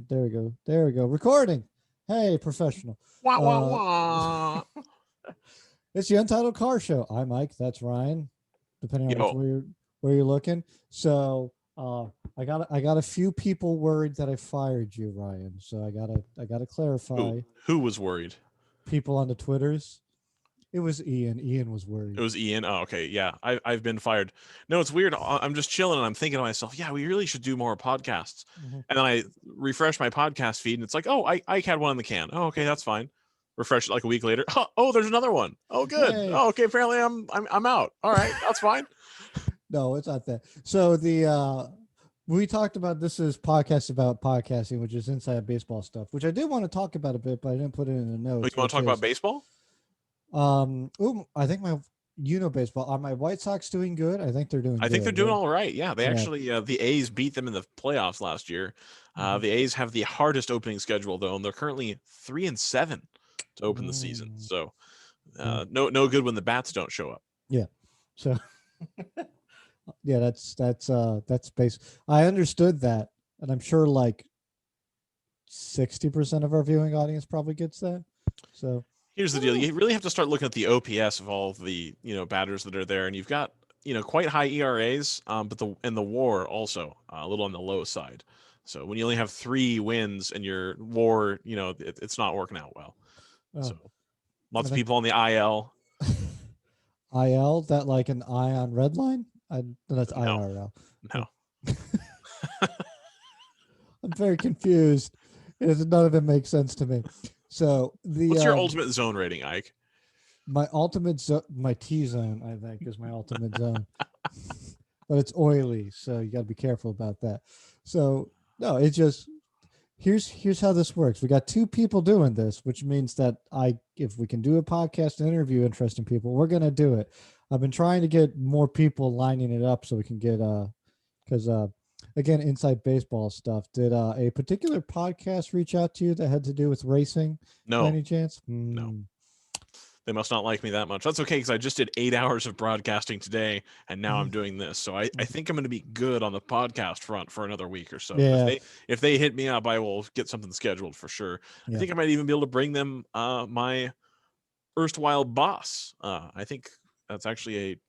There we go. There we go. Recording. Hey, professional. Wah, wah, wah. It's the Untitled Car Show. I'm Mike. That's Ryan. Depending on Yo. where you're looking. So I got a few people worried that I fired you, Ryan. So I gotta clarify. Who was worried? People on the Twitters. It was Ian. Ian was worried. It was Ian. Oh, okay. Yeah, I've been fired. No, it's weird. I'm just chilling and I'm thinking to myself, yeah, we really should do more podcasts. Mhm. And then I refresh my podcast feed and it's like, oh, I had one in the can. Oh, okay, that's fine. Refresh it like a week later. Oh, there's another one. Oh, good. Hey. Oh, okay. Apparently I'm out. All right, that's fine. No, it's not that. So we talked about this is podcast about podcasting, which is inside baseball stuff, which I did want to talk about a bit, but I didn't put it in the notes. You want to talk about baseball? I think baseball. Are my White Sox doing good? I think they're doing. I think they're good, doing right? all right. Yeah, they actually the A's beat them in the playoffs last year. The A's have the hardest opening schedule though, and they're currently 3-7 to open the season. So no good when the bats don't show up. Yeah. So yeah, that's base. I understood that, and I'm sure like 60% of our viewing audience probably gets that. So here's the deal: you really have to start looking at the OPS of all of the batters that are there, and you've got quite high ERAs, but the WAR also a little on the low side. So when you only have 3 wins and your WAR, it's not working out well. So lots of people on the IL. IL, that like an eye on red line? That's IRL. No. I'm very confused. None of it makes sense to me. So what's your ultimate zone rating, Ike? My ultimate zone, my T zone, I think, is my ultimate zone. But it's oily, so you got to be careful about that. So no, it's just here's how this works. We got 2 people doing this, which means that if we can do a podcast and interview interesting people, we're gonna do it. I've been trying to get more people lining it up so we can get because again, inside baseball stuff. Did a particular podcast reach out to you that had to do with racing? No. By any chance? No. They must not like me that much. That's okay, because I just did 8 hours of broadcasting today, and now I'm doing this. So I think I'm going to be good on the podcast front for another week or so. Yeah. If they hit me up, I will get something scheduled for sure. Yeah. I think I might even be able to bring them my erstwhile boss. I think that's actually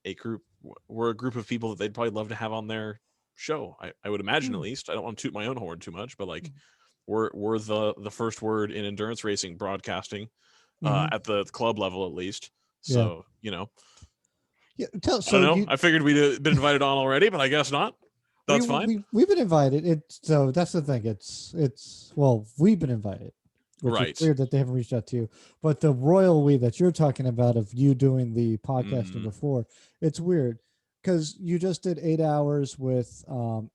a group. We're a group of people that they'd probably love to have on their show. I would imagine at least. I don't want to toot my own horn too much, but like we're the first word in endurance racing broadcasting. At the club level, at least. So, Yeah, I don't know. I figured we'd been invited on already, but I guess not. That's fine. We've been invited. So that's the thing. We've been invited. Which is weird that they haven't reached out to you. But the royal we that you're talking about of you doing the podcasting before, it's weird because you just did 8 hours with, and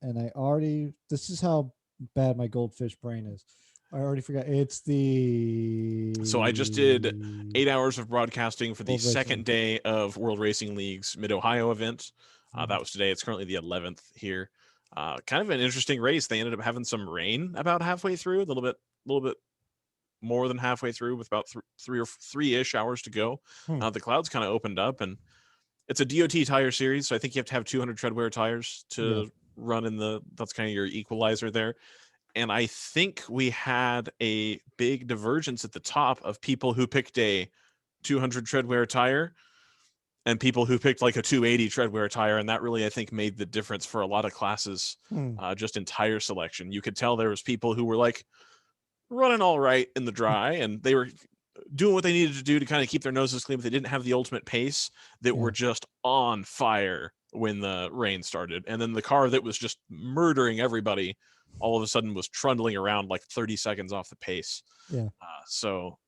this is how bad my goldfish brain is. I already forgot. So I just did 8 hours of broadcasting for the second day of World Racing League's Mid-Ohio event. That was today. It's currently the 11th here. Kind of an interesting race. They ended up having some rain about halfway through, a little bit more than halfway through, with about 3-ish hours to go. The clouds kind of opened up, and it's a DOT tire series, so I think you have to have 200 treadwear tires to run in that's kind of your equalizer there. And I think we had a big divergence at the top of people who picked a 200 treadwear tire and people who picked like a 280 treadwear tire. And that really, I think, made the difference for a lot of classes, just in tire selection. You could tell there was people who were like running all right in the dry, and they were doing what they needed to do to kind of keep their noses clean, but they didn't have the ultimate pace that were just on fire when the rain started. And then the car that was just murdering everybody all of a sudden was trundling around like 30 seconds off the pace. So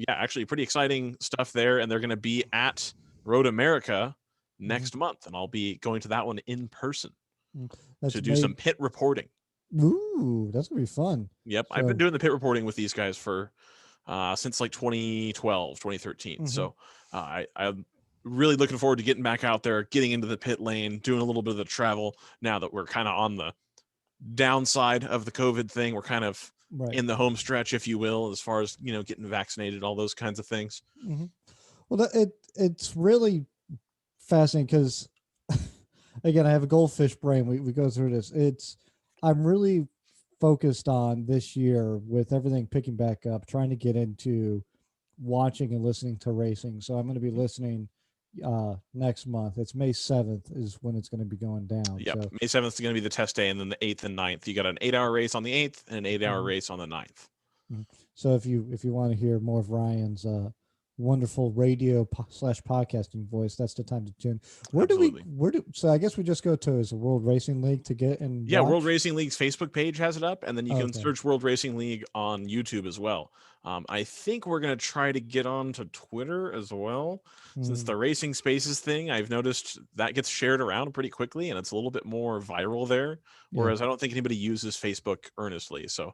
actually pretty exciting stuff there. And they're going to be at Road America next month. And I'll be going to that one in person to do some pit reporting. Ooh, that's going to be fun. Yep. I've been doing the pit reporting with these guys for since like 2012, 2013. So I'm really looking forward to getting back out there, getting into the pit lane, doing a little bit of the travel now that we're kind of on the downside of the COVID thing. We're kind of in the home stretch, if you will, as far as getting vaccinated, all those kinds of things. Well, it's really fascinating because again, I have a goldfish brain. We go through this. I'm really focused on this year with everything picking back up, trying to get into watching and listening to racing. So I'm going to be listening next month. It's May 7th is when it's going to be going down. Yep. So May 7th is going to be the test day, and then the 8th and 9th. You got an 8-hour race on the 8th and an 8-hour race on the 9th. so if you want to hear more of Ryan's wonderful radio / podcasting voice, that's the time to tune. Absolutely. So I guess we just go to is the World Racing League to get and Yeah, watch? World Racing League's Facebook page has it up, and then you can search World Racing League on YouTube as well. I think we're going to try to get on to Twitter as well, since the Racing Spaces thing, I've noticed that gets shared around pretty quickly, and it's a little bit more viral there, whereas I don't think anybody uses Facebook earnestly. So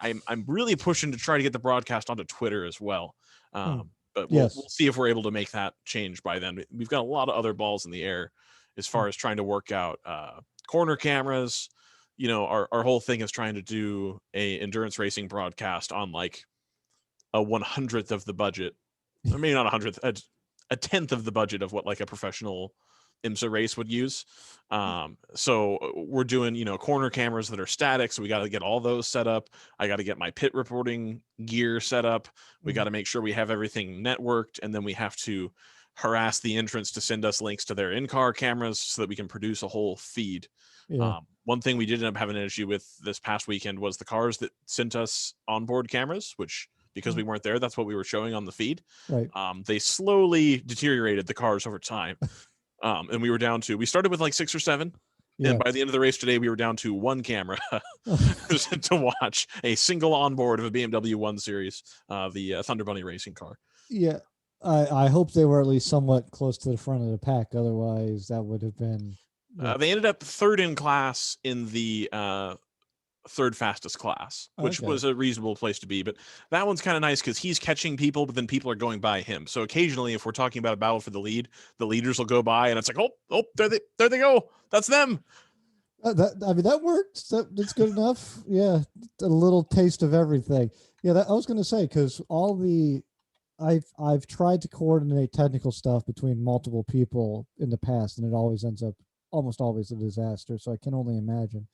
I'm really pushing to try to get the broadcast onto Twitter as well. But we'll see if we're able to make that change by then. We've got a lot of other balls in the air as far as trying to work out corner cameras. You know, our whole thing is trying to do a endurance racing broadcast on like a 100th of the budget, or maybe not 100th, a 10th of the budget of what like a professional IMSA race would use. So we're doing, you know, corner cameras that are static. So we got to get all those set up. I got to get my pit reporting gear set up. We got to make sure we have everything networked. And then we have to harass the entrants to send us links to their in-car cameras so that we can produce a whole feed. One thing we did end up having an issue with this past weekend was the cars that sent us onboard cameras, which because we weren't there, that's what we were showing on the feed. They slowly deteriorated the cars over time. And we started with like 6 or 7. And by the end of the race today, we were down to 1 camera to watch a single onboard of a BMW 1 Series, the Thunder Bunny racing car. Yeah. I hope they were at least somewhat close to the front of the pack. Otherwise, that would have been. They ended up 3rd in class in the 3rd fastest class, which was a reasonable place to be. But that one's kind of nice because he's catching people, but then people are going by him. So occasionally, if we're talking about a battle for the lead, the leaders will go by, and it's like, oh, there they go. That's them. That works. That's good enough. Yeah, a little taste of everything. Yeah, I was going to say because I've tried to coordinate technical stuff between multiple people in the past, and it always ends up almost always a disaster. So I can only imagine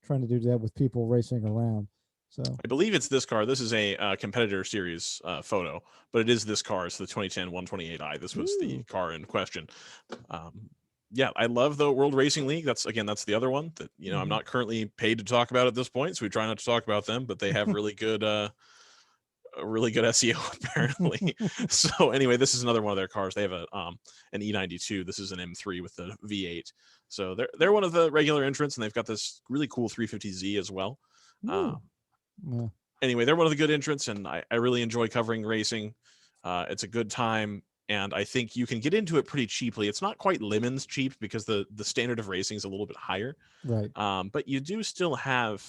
trying to do that with people racing around. So I believe it's this car. This is a competitor series photo, but it is this car. It's the 2010 128i. This was the car in question. Yeah, I love the World Racing League. That's the other one that, you know, I'm not currently paid to talk about at this point, so we try not to talk about them, but they have really good SEO apparently. So anyway, this is another one of their cars. They have an E92. This is an M3 with the V8. So they're one of the regular entrants, and they've got this really cool 350Z as well. Anyway, they're one of the good entrants, and I really enjoy covering racing. It's a good time, and I think you can get into it pretty cheaply. It's not quite lemons cheap because the standard of racing is a little bit higher. Right. But you do still have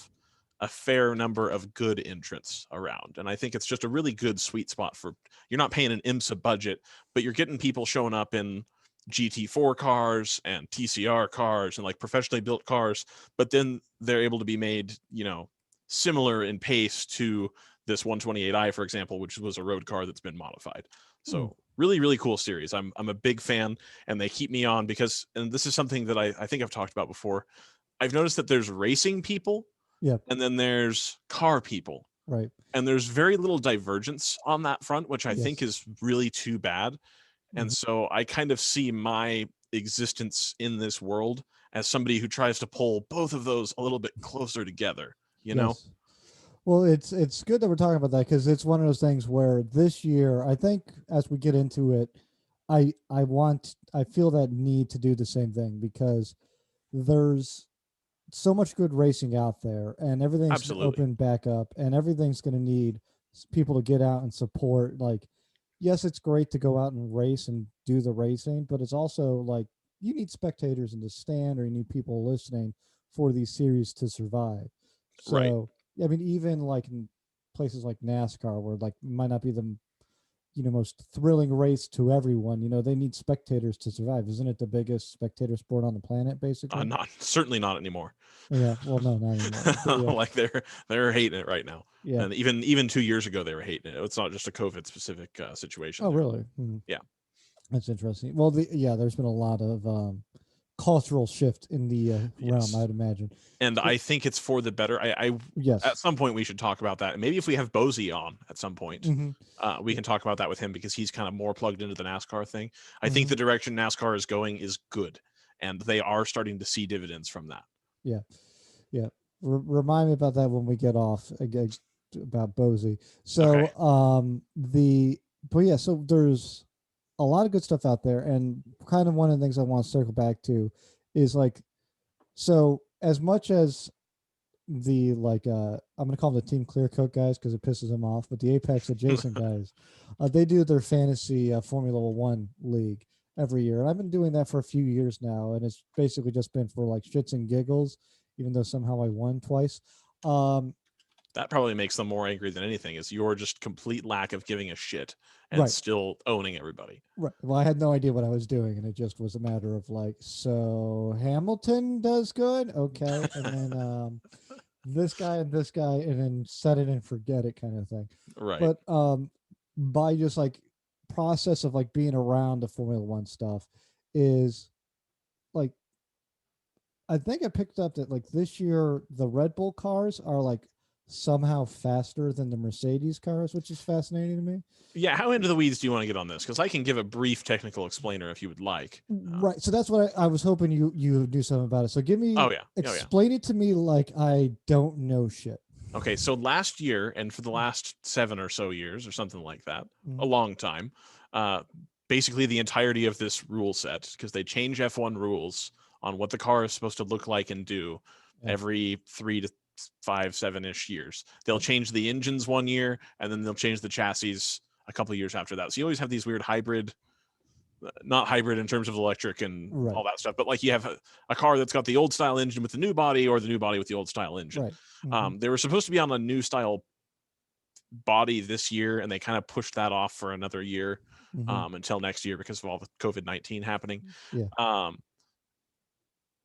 a fair number of good entrants around. And I think it's just a really good sweet spot for, you're not paying an IMSA budget, but you're getting people showing up in GT4 cars and TCR cars and like professionally built cars, but then they're able to be made, you know, similar in pace to this 128i, for example, which was a road car that's been modified. So really, really cool series. I'm a big fan, and they keep me on because, and this is something that I think I've talked about before. I've noticed that there's racing people, and then there's car people, right? And there's very little divergence on that front, which I think is really too bad. And so I kind of see my existence in this world as somebody who tries to pull both of those a little bit closer together, you know? Well, it's good that we're talking about that because it's one of those things where this year, I think as we get into it, I feel that need to do the same thing because there's so much good racing out there and everything's open back up and everything's going to need people to get out and support. Like, yes, it's great to go out and race and do the racing, but it's also like you need spectators in the stand or you need people listening for these series to survive. So, I mean, even like in places like NASCAR where like might not be the, you know, most thrilling race to everyone, you know, they need spectators to survive. Isn't it the biggest spectator sport on the planet, basically? Certainly not anymore. Yeah, well, no, not anymore. Like they're hating it right now. Yeah, and even 2 years ago they were hating it. It's not just a COVID specific situation. Oh, really? Yeah, that's interesting. Well, there's been a lot of cultural shift in the realm, Yes. I'd imagine. And So, I think it's for the better. I yes. at some point we should talk about that. Maybe if we have Bozy on at some point, Hmm. we Yeah. can talk about that with him because he's kind of more plugged into the NASCAR thing. I think Hmm. the direction NASCAR is going is good, and they are starting to see dividends from that. Yeah. Yeah. Remind me about that when we get off again about Bozy. Okay. So but yeah, so there's a lot of good stuff out there, and kind of one of the things I want to circle back to is like, so as much as the like I'm gonna call them the Team Clear Coat guys because it pisses them off, but the Apex adjacent guys, they do their fantasy Formula One league every year, and I've been doing that for a few years now, and it's basically just been for like shits and giggles, even though somehow I won twice. Um, That probably makes them more angry than anything. Is your just complete lack of giving a shit and right, still owning everybody. right. Well, I had no idea what I was doing, and it just was a matter of like, so Hamilton does good, okay, and then this guy and this guy, and then set it and forget it kind of thing. Right. But by just like process of like being around the Formula One stuff is like, I think I picked up that like this year the Red Bull cars are like somehow faster than the Mercedes cars, which is fascinating to me. Yeah. How into the weeds do you want to get on this? Because I can give a brief technical explainer if you would like. Right. So that's what I was hoping you knew something about it. So give me Oh yeah. Oh yeah. explain it to me like I don't know shit. Okay, so last year and for the last 7 or so years or something like that, a Mhm. long time, uh, basically the entirety of this rule set, because they change F1 rules on what the car is supposed to look like and do Yeah. every 3 to 5, 7-ish years. They'll change the engines one year, and then they'll change the chassis a couple of years after that. So you always have these weird hybrid, not hybrid in terms of electric and Right. all that stuff, but like you have a car that's got the old style engine with the new body or the new body with the old style engine. Right. Hmm. They were supposed to be on a new style body this year, and they kind of pushed that off for another year Hmm. until next year because of all the COVID-19 happening. Yeah. Um,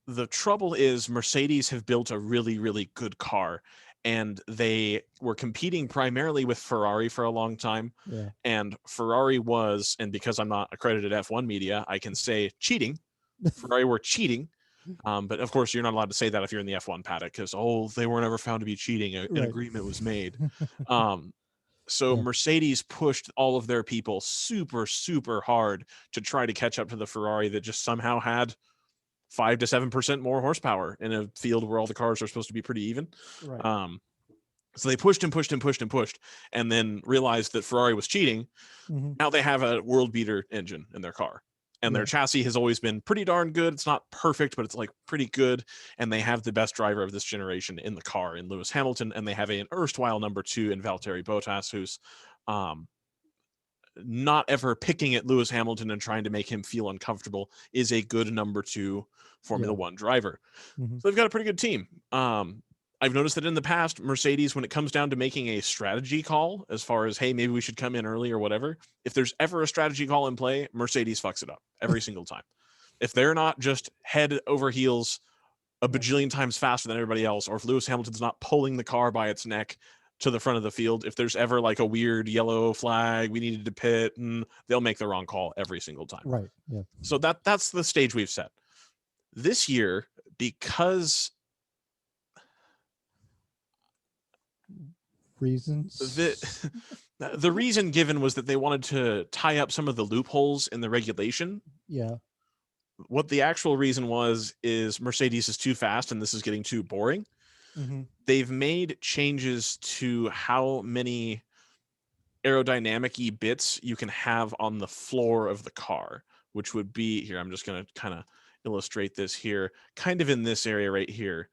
the trouble is Mercedes have built a really, really good car, and they were competing primarily with Ferrari for a long time. Yeah. And Ferrari was, and because I'm not accredited F1 media, I can say cheating. Ferrari were cheating. But of course, you're not allowed to say that if you're in the F1 paddock because, oh, they were never found to be cheating. An Right. agreement was made. Um, so Yeah. Mercedes pushed all of their people super, super hard to try to catch up to the Ferrari that just somehow had 5 to 7% more horsepower in a field where all the cars are supposed to be pretty even. Right. Um, so they pushed and pushed and pushed and pushed, and then realized that Ferrari was cheating. Hmm. Now they have a world beater engine in their car. And their Yeah. chassis has always been pretty darn good. It's not perfect, but it's like pretty good. And they have the best driver of this generation in the car in Lewis Hamilton. And they have an erstwhile number 2 in Valtteri Bottas, who's um, not ever picking at Lewis Hamilton and trying to make him feel uncomfortable, is a good number 2 Formula Yeah. One driver. Hmm. So they've got a pretty good team. I've noticed that in the past, Mercedes, when it comes down to making a strategy call, as far as, hey, maybe we should come in early or whatever, if there's ever a strategy call in play, Mercedes fucks it up every single time. If they're not just head over heels a bajillion times faster than everybody else, or if Lewis Hamilton's not pulling the car by its neck to the front of the field, if there's ever like a weird yellow flag, we needed to pit, and they'll make the wrong call every single time. Right. Yeah. So that's the stage we've set. This year, because Reasons. the reason given was that they wanted to tie up some of the loopholes in the regulation. Yeah. What the actual reason was is Mercedes is too fast and this is getting too boring. Hmm. They've made changes to how many aerodynamic-y bits you can have on the floor of the car, which would be here. I'm just going to kind of illustrate this here, kind of in this area right here.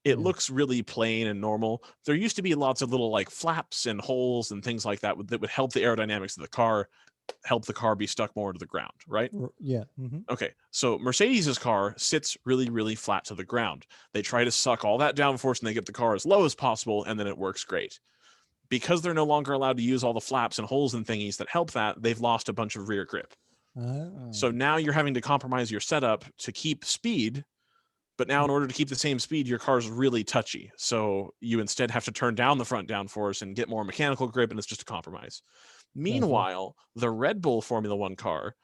It Yeah. looks really plain and normal. There used to be lots of little like flaps and holes and things like that that would help the aerodynamics of the car, help the car be stuck more to the ground, right? Yeah. Hmm. Okay, so Mercedes's car sits really, really flat to the ground. They try to suck all that downforce and they get the car as low as possible, and then it works great. Because they're no longer allowed to use all the flaps and holes and thingies that help that, they've lost a bunch of rear grip. So now you're having to compromise your setup to keep speed, but now in order to keep the same speed, your car's really touchy. So you instead have to turn down the front downforce and get more mechanical grip, and it's just a compromise. Meanwhile, the Red Bull Formula One car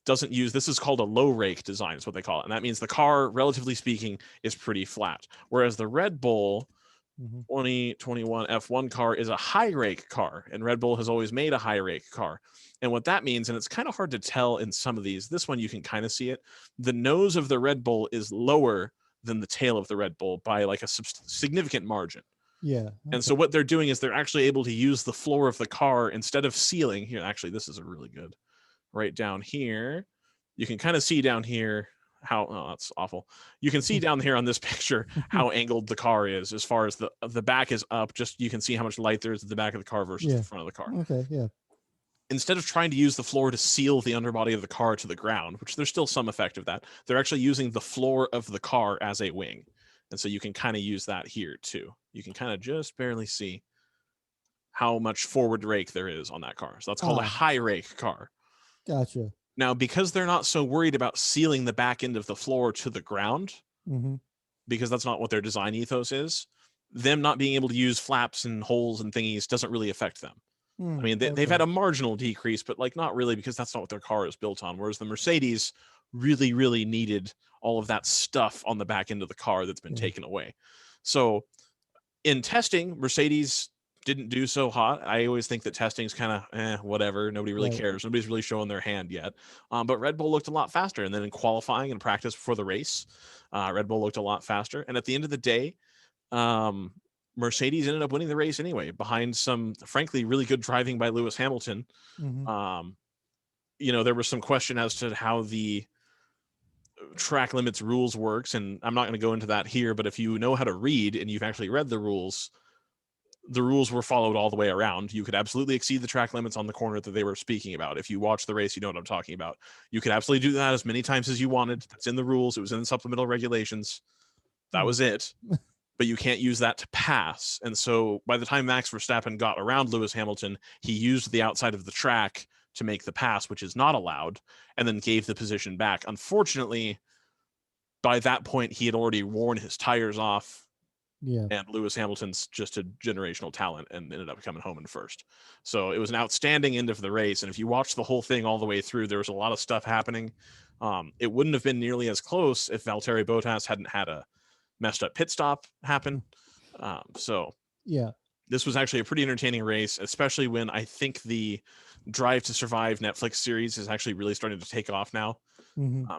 doesn't use, this is called a low rake design is what they call it, and that means the car, relatively speaking, is pretty flat, whereas the Red Bull 2021 F1 car is a high rake car, and Red Bull has always made a high rake car. And what that means, and it's kind of hard to tell in some of these, this one you can kind of see it, the nose of the Red Bull is lower than the tail of the Red Bull by like a significant margin. Yeah. Okay. And so what they're doing is they're actually able to use the floor of the car instead of sealing. Here, actually, this is a really good, right down here. You can kind of see down here how, oh, that's awful. You can see down here on this picture how angled the car is, as far as the back is up. Just you can see how much light there is at the back of the car versus the front of the car. Okay, yeah. Instead of trying to use the floor to seal the underbody of the car to the ground, which there's still some effect of that, they're actually using the floor of the car as a wing. And so you can kind of use that here too. You can kind of just barely see how much forward rake there is on that car. So that's called a high rake car. Gotcha. Now, because they're not so worried about sealing the back end of the floor to the ground, because that's not what their design ethos is, them not being able to use flaps and holes and thingies doesn't really affect them. I mean, they've had a marginal decrease, but like not really, because that's not what their car is built on. Whereas the Mercedes really, really needed all of that stuff on the back end of the car that's been taken away. So in testing, Mercedes didn't do so hot. I always think that testing is kind of whatever. Nobody really cares. Nobody's really showing their hand yet. But Red Bull looked a lot faster. And then in qualifying and practice before the race, Red Bull looked a lot faster. And at the end of the day, Mercedes ended up winning the race anyway, behind some, frankly, really good driving by Lewis Hamilton. You know, there was some question as to how the track limits rules works, and I'm not going to go into that here, but if you know how to read and you've actually read the rules were followed all the way around. You could absolutely exceed the track limits on the corner that they were speaking about. If you watch the race, you know what I'm talking about. You could absolutely do that as many times as you wanted. That's in the rules. It was in the supplemental regulations. That was it. But you can't use that to pass. And so by the time Max Verstappen got around Lewis Hamilton, he used the outside of the track to make the pass, which is not allowed, and then gave the position back. Unfortunately, by that point, he had already worn his tires off. Yeah. And Lewis Hamilton's just a generational talent and ended up coming home in first. So it was an outstanding end of the race. And if you watch the whole thing all the way through, there was a lot of stuff happening. It wouldn't have been nearly as close if Valtteri Bottas hadn't had a messed up pit stop happen. So yeah, this was actually a pretty entertaining race, especially when I think the Drive to Survive Netflix series is actually really starting to take off now.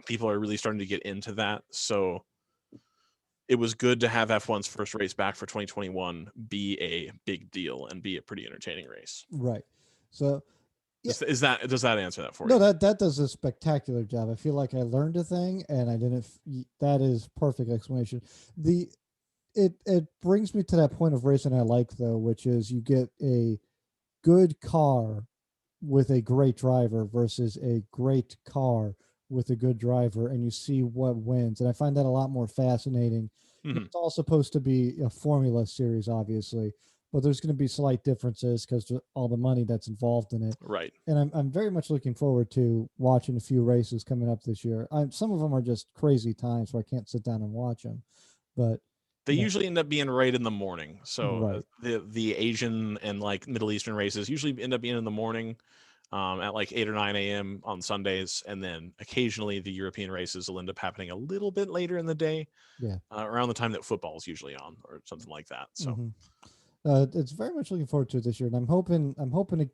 People are really starting to get into that. So it was good to have F1's first race back for 2021 be a big deal and be a pretty entertaining race. Right. So does that answer that for you? No, that does a spectacular job. I feel like I learned a thing and I didn't. That is perfect explanation. It brings me to that point of racing I like though, which is you get a good car with a great driver versus a great car with a good driver, and you see what wins. And I find that a lot more fascinating. It's all supposed to be a formula series, obviously, but there's going to be slight differences because all the money that's involved in it. Right. And I'm very much looking forward to watching a few races coming up this year. Some of them are just crazy times where I can't sit down and watch them, but they usually end up being right in the morning. So the Asian and like Middle Eastern races usually end up being in the morning. At like 8 or 9 a.m. on Sundays, and then occasionally the European races will end up happening a little bit later in the day, around the time that football is usually on or something like that. So it's very much looking forward to it this year, and I'm hoping it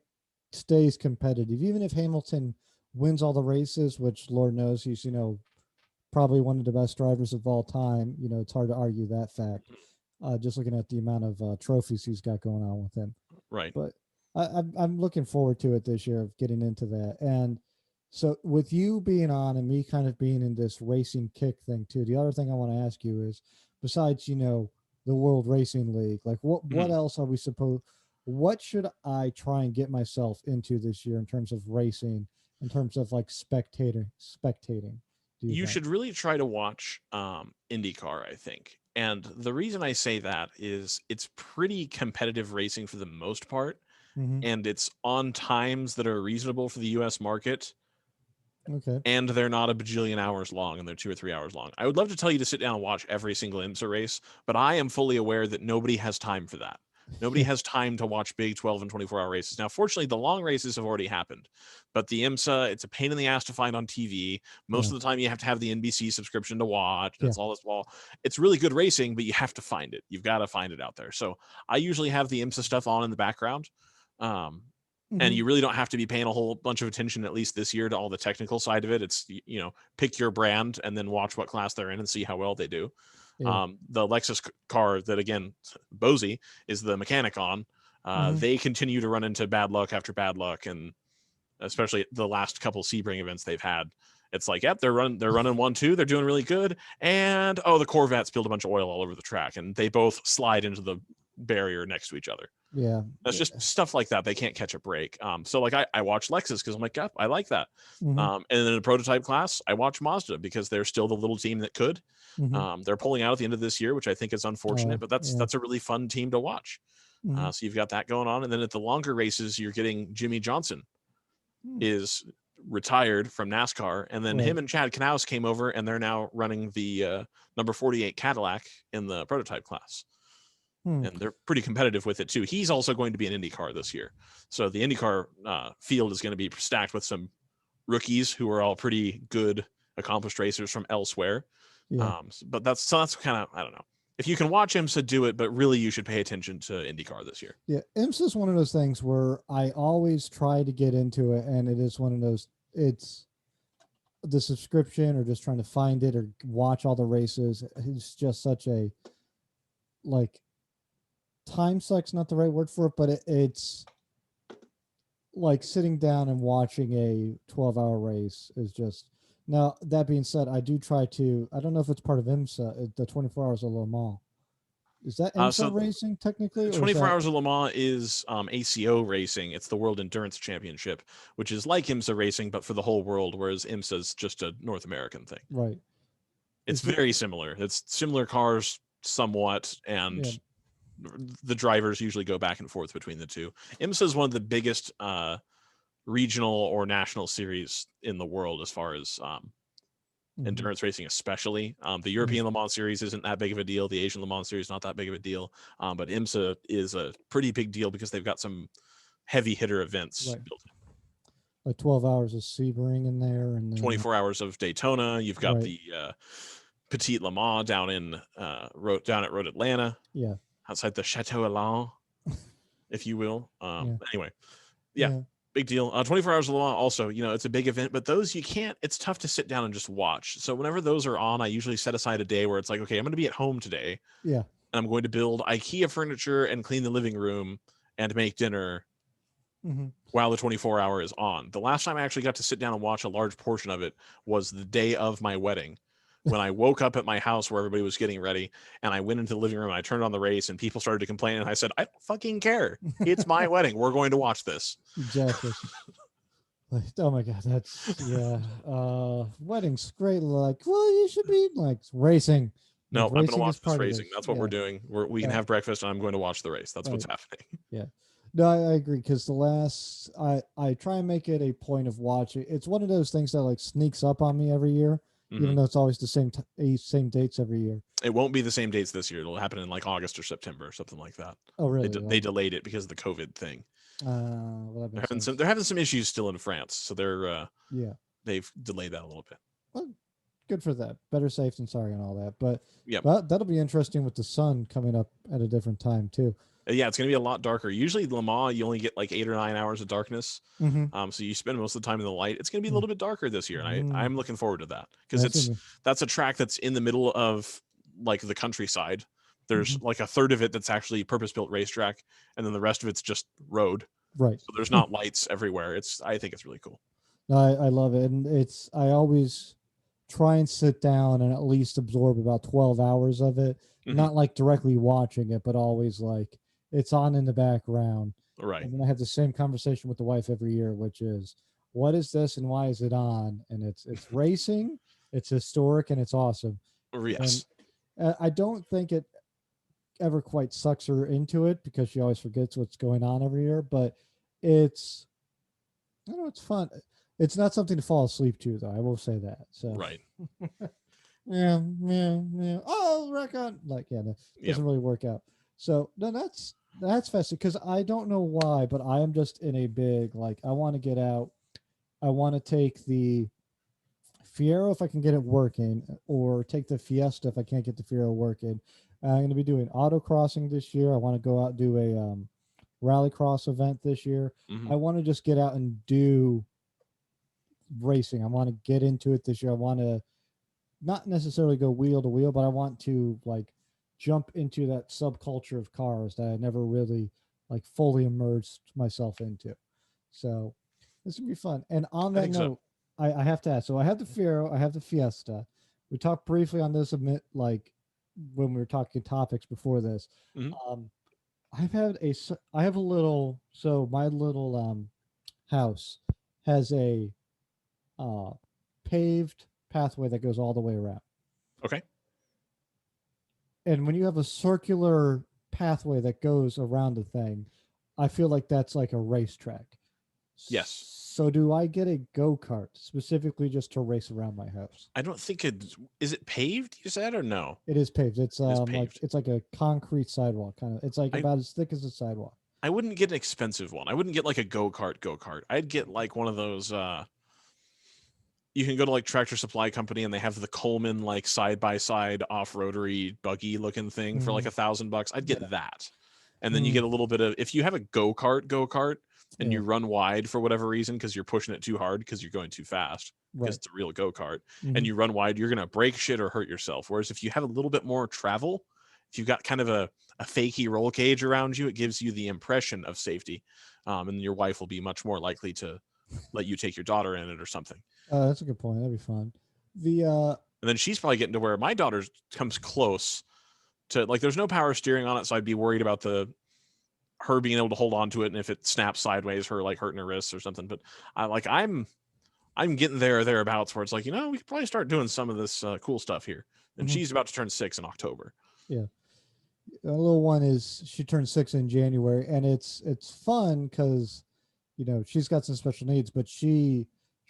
stays competitive, even if Hamilton wins all the races, which Lord knows he's probably one of the best drivers of all time. It's hard to argue that fact. Just looking at the amount of trophies he's got going on with him, right? But I'm looking forward to it this year of getting into that. And so with you being on and me kind of being in this racing kick thing too, the other thing I want to ask you is, besides, the World Racing League, like what else are we what should I try and get myself into this year in terms of racing, in terms of like spectating? You should really try to watch IndyCar, I think. And the reason I say that is it's pretty competitive racing for the most part. And it's on times that are reasonable for the US market. Okay. And they're not a bajillion hours long, and they're 2 or 3 hours long. I would love to tell you to sit down and watch every single IMSA race, but I am fully aware that nobody has time for that. Nobody has time to watch big 12 and 24-hour races. Now, fortunately, the long races have already happened, but the IMSA, it's a pain in the ass to find on TV. Most of the time, you have to have the NBC subscription to watch. It's all this. Well, it's really good racing, but you have to find it. You've got to find it out there. So I usually have the IMSA stuff on in the background. And you really don't have to be paying a whole bunch of attention, at least this year, to all the technical side of it. It's, pick your brand and then watch what class they're in and see how well they do. The Lexus car that, again, Bozy is the mechanic on, they continue to run into bad luck after bad luck. And especially the last couple Sebring events they've had, it's like, yep, they're running 1-2. They're doing really good. And, the Corvette spilled a bunch of oil all over the track and they both slide into the barrier next to each other. Yeah, that's just stuff like that. They can't catch a break. So like I watch Lexus because I'm like, yep, I like that. And then in the prototype class, I watch Mazda because they're still the little team that could. They're pulling out at the end of this year, which I think is unfortunate, but that's a really fun team to watch. So you've got that going on. And then at the longer races, you're getting Jimmy Johnson is retired from NASCAR. And then him and Chad Knaus came over and they're now running the number 48 Cadillac in the prototype class. And they're pretty competitive with it too. He's also going to be an IndyCar this year. So the IndyCar field is going to be stacked with some rookies who are all pretty good, accomplished racers from elsewhere. But that's kind of, I don't know. If you can watch IMSA, do it, but really you should pay attention to IndyCar this year. Yeah, IMSA is one of those things where I always try to get into it, and it is one of those, it's the subscription or just trying to find it or watch all the races. It's just such a, like, time suck's not the right word for it, but it's like sitting down and watching a 12-hour race is just. Now, that being said, I do try to, I don't know if it's part of IMSA, the 24 hours of Le Mans. Is that IMSA racing technically? 24 hours of Le Mans is ACO racing. It's the World Endurance Championship, which is like IMSA racing, but for the whole world, whereas IMSA is just a North American thing. Right. It's very similar. It's similar cars somewhat, and the drivers usually go back and forth between the two. IMSA is one of the biggest regional or national series in the world as far as endurance racing, especially. The European Le Mans series isn't that big of a deal. The Asian Le Mans series not that big of a deal. But IMSA is a pretty big deal because they've got some heavy hitter events built in. Like 12 hours of Sebring in there, and then 24 hours of Daytona. You've got the Petite Le Mans down at Road Atlanta. Yeah. Outside the Chateau Elan, if you will. Anyway, big deal. 24 hours of Le Mans also, it's a big event, but those it's tough to sit down and just watch. So whenever those are on, I usually set aside a day where it's like, okay, I'm going to be at home today. Yeah. And I'm going to build IKEA furniture and clean the living room and make dinner while the 24 hour is on. The last time I actually got to sit down and watch a large portion of it was the day of my wedding. When I woke up at my house where everybody was getting ready and I went into the living room and I turned on the race and people started to complain and I said, I don't fucking care. It's my wedding. We're going to watch this. Exactly. Like, oh my God, that's wedding's great. Like, well, you should be like racing. No, I'm going to watch this racing. That's what we're doing. We can have breakfast and I'm going to watch the race. That's what's happening. Yeah. No, I agree. Because I try and make it a point of watching. It's one of those things that like sneaks up on me every year. Even though it's always the same dates every year. It won't be the same dates this year. It'll happen in like August or September or something like that. Oh, really? They delayed it because of the COVID thing. Well, they're having some issues still in France, so they've delayed that a little bit. Well, good for that. Better safe than sorry and all that. But that'll be interesting with the sun coming up at a different time too. Yeah, it's going to be a lot darker. Usually Le Mans, you only get like 8 or 9 hours of darkness. So you spend most of the time in the light. It's going to be a little bit darker this year. And I'm looking forward to that because that's a track that's in the middle of like the countryside. There's like a third of it that's actually purpose-built racetrack. And then the rest of it's just road. Right. So there's not lights everywhere. I think it's really cool. I love it. And I always try and sit down and at least absorb about 12 hours of it. Not like directly watching it, but always like, it's on in the background. Right. And then I have the same conversation with the wife every year, which is, what is this and why is it on? And it's racing, it's historic, and it's awesome. Yes. And I don't think it ever quite sucks her into it because she always forgets what's going on every year, but it's fun. It's not something to fall asleep to, though. I will say that. So right. yeah. Oh, record. Like, that doesn't really work out. So no, that's fascinating because I don't know why, but I am just in a big like I want to get out. I want to take the Fiero if I can get it working, or take the Fiesta if I can't get the Fiero working. I'm going to be doing autocrossing this year. I want to go out and do a rallycross event this year. Hmm. I want to just get out and do racing. I want to get into it this year. I want to not necessarily go wheel to wheel, but I want to like jump into that subculture of cars that I never really like fully immersed myself into. So this would be fun. And on I that think so. note, I have to ask. So I have the Fiero, I have the Fiesta. We talked briefly on this a bit, like when we were talking topics before this. Hmm. Um, I have a little. So my little house has a uh, paved pathway that goes all the way around. Okay. And when you have a circular pathway that goes around the thing, I feel like that's like a racetrack. Yes. So do I get a go-kart specifically just to race around my house? I don't think is it paved, you said, or no? It is paved. It's It is like paved. it's like a concrete sidewalk kind of. It's like I about as thick as a sidewalk. I wouldn't get an expensive one. I wouldn't get like a go-kart. I'd get like one of those you can go to like Tractor Supply Company and they have the Coleman like side by side off roadery buggy looking thing for like Mm, $1,000. I'd yeah. get that. And then you Mm, get a little bit of if you have a go kart and yeah. you run wide for whatever reason because you're pushing it too hard because you're going too fast because Right. it's a real go-kart and Hmm. you run wide, you're gonna break shit or hurt yourself. Whereas if you have a little bit more travel, if you've got kind of a fakey roll cage around you, it gives you the impression of safety. And your wife will be much more likely to let you take your daughter in it or something. That's a good point. That'd be fun. The And then she's probably getting to where my daughter comes close to like there's no power steering on it, so I'd be worried about the her being able to hold on to it, and if it snaps sideways, her like hurting her wrists or something. But I'm getting there or thereabouts where it's like we could probably start doing some of this cool stuff here. And mhm, she's about to turn 6 in October. yeah. A little one is she turned 6 in January, and it's fun because she's got some special needs, but she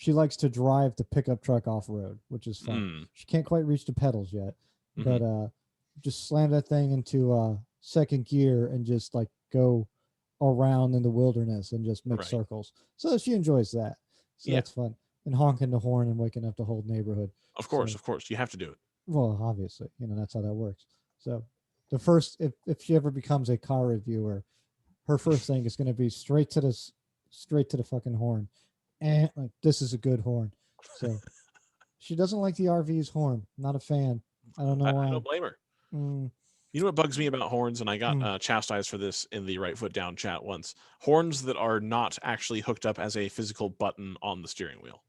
likes to drive the pickup truck off road, which is fun. Mm. She can't quite reach the pedals yet, Hmm. but just slam that thing into second gear and just like go around in the wilderness and just make Right. circles. So she enjoys that. So Yeah. that's fun. And honking the horn and waking up the whole neighborhood. So Of course, you have to do it. well, obviously, that's how that works. So the first if she ever becomes a car reviewer, her first thing is going to be straight to the fucking horn, and like this is a good horn. So she doesn't like the RV's horn. Not a fan. I don't know I why. don't blame her. Mm, You know what bugs me about horns, and I got mm, chastised for this in the Right Foot Down chat once. Horns that are not actually hooked up as a physical button on the steering wheel.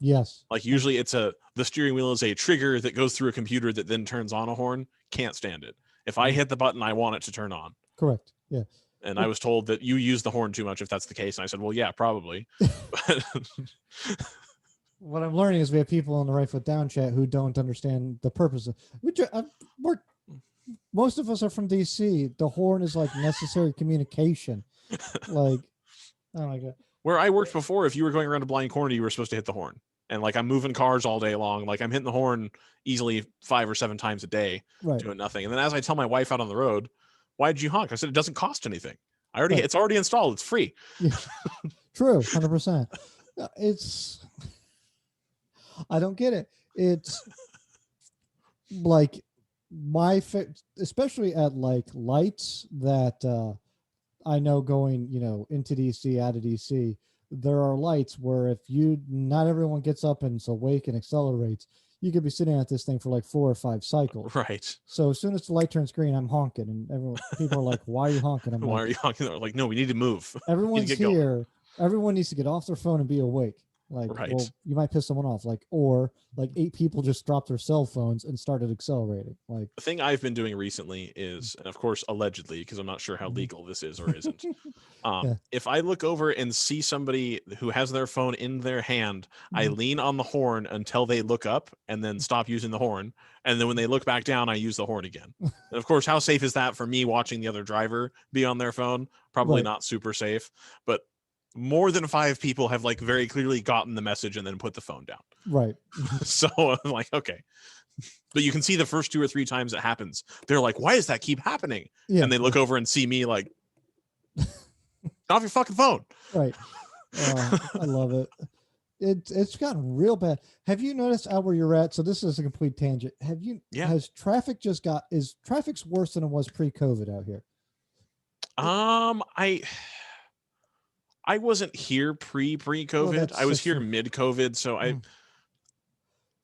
yes. Like usually it's the steering wheel is a trigger that goes through a computer that then turns on a horn. Can't stand it. If I Mhm. hit the button, I want it to turn on. Correct. Yeah. And I It, was told that you use the horn too much if that's the case. And I said, well, yeah, probably. But what I'm learning is we have people in the right foot down chat who don't understand the purpose of. We're most of us are from DC. The horn is like necessary communication. Like, oh my god. where I worked before, if you were going around a blind corner, you were supposed to hit the horn. And like I'm moving cars all day long, like I'm hitting the horn easily 5 or 7 times a day, Right. doing nothing. And then as I tell my wife out on the road, why'd you honk? I said it doesn't cost anything. Right. It's already installed. It's free. Yeah. True. 100%. It's I don't get it. It's like especially at like lights that I know going, into DC, out of DC, there are lights where if not everyone gets up and is awake and accelerates, you could be sitting at this thing for like 4 or 5 cycles. Right. So as soon as the light turns green, I'm honking, and people are like, "Why are you honking?" I'm Why like, are you honking? They're like, no, we need to move. "Everyone's get going. here. Everyone needs to get off their phone and be awake." Like, well, Right. you might piss someone off. Like, or like 8 people just dropped their cell phones and started accelerating. Like, The thing I've been doing recently is, and of course, allegedly, because I'm not sure how mhm. legal this is or isn't. Yeah. If I look over and see somebody who has their phone in their hand, I Mhm. lean on the horn until they look up and then stop using the horn. And then when they look back down, I use the horn again. And of course, how safe is that for me watching the other driver be on their phone? Probably Right. not super safe. But more than 5 people have like very clearly gotten the message and then put the phone down. Right. So I'm like, okay. But you can see the first 2 or 3 times it happens, they're like, why does that keep happening? Yeah. And they look over and see me like, off your fucking phone. Right. I love it. It's gotten real bad. Have you noticed out where you're at? So this is a complete tangent. Yeah. Has traffic is traffic's worse than it was pre-COVID out here? I wasn't here pre-COVID. I was here mid-COVID, so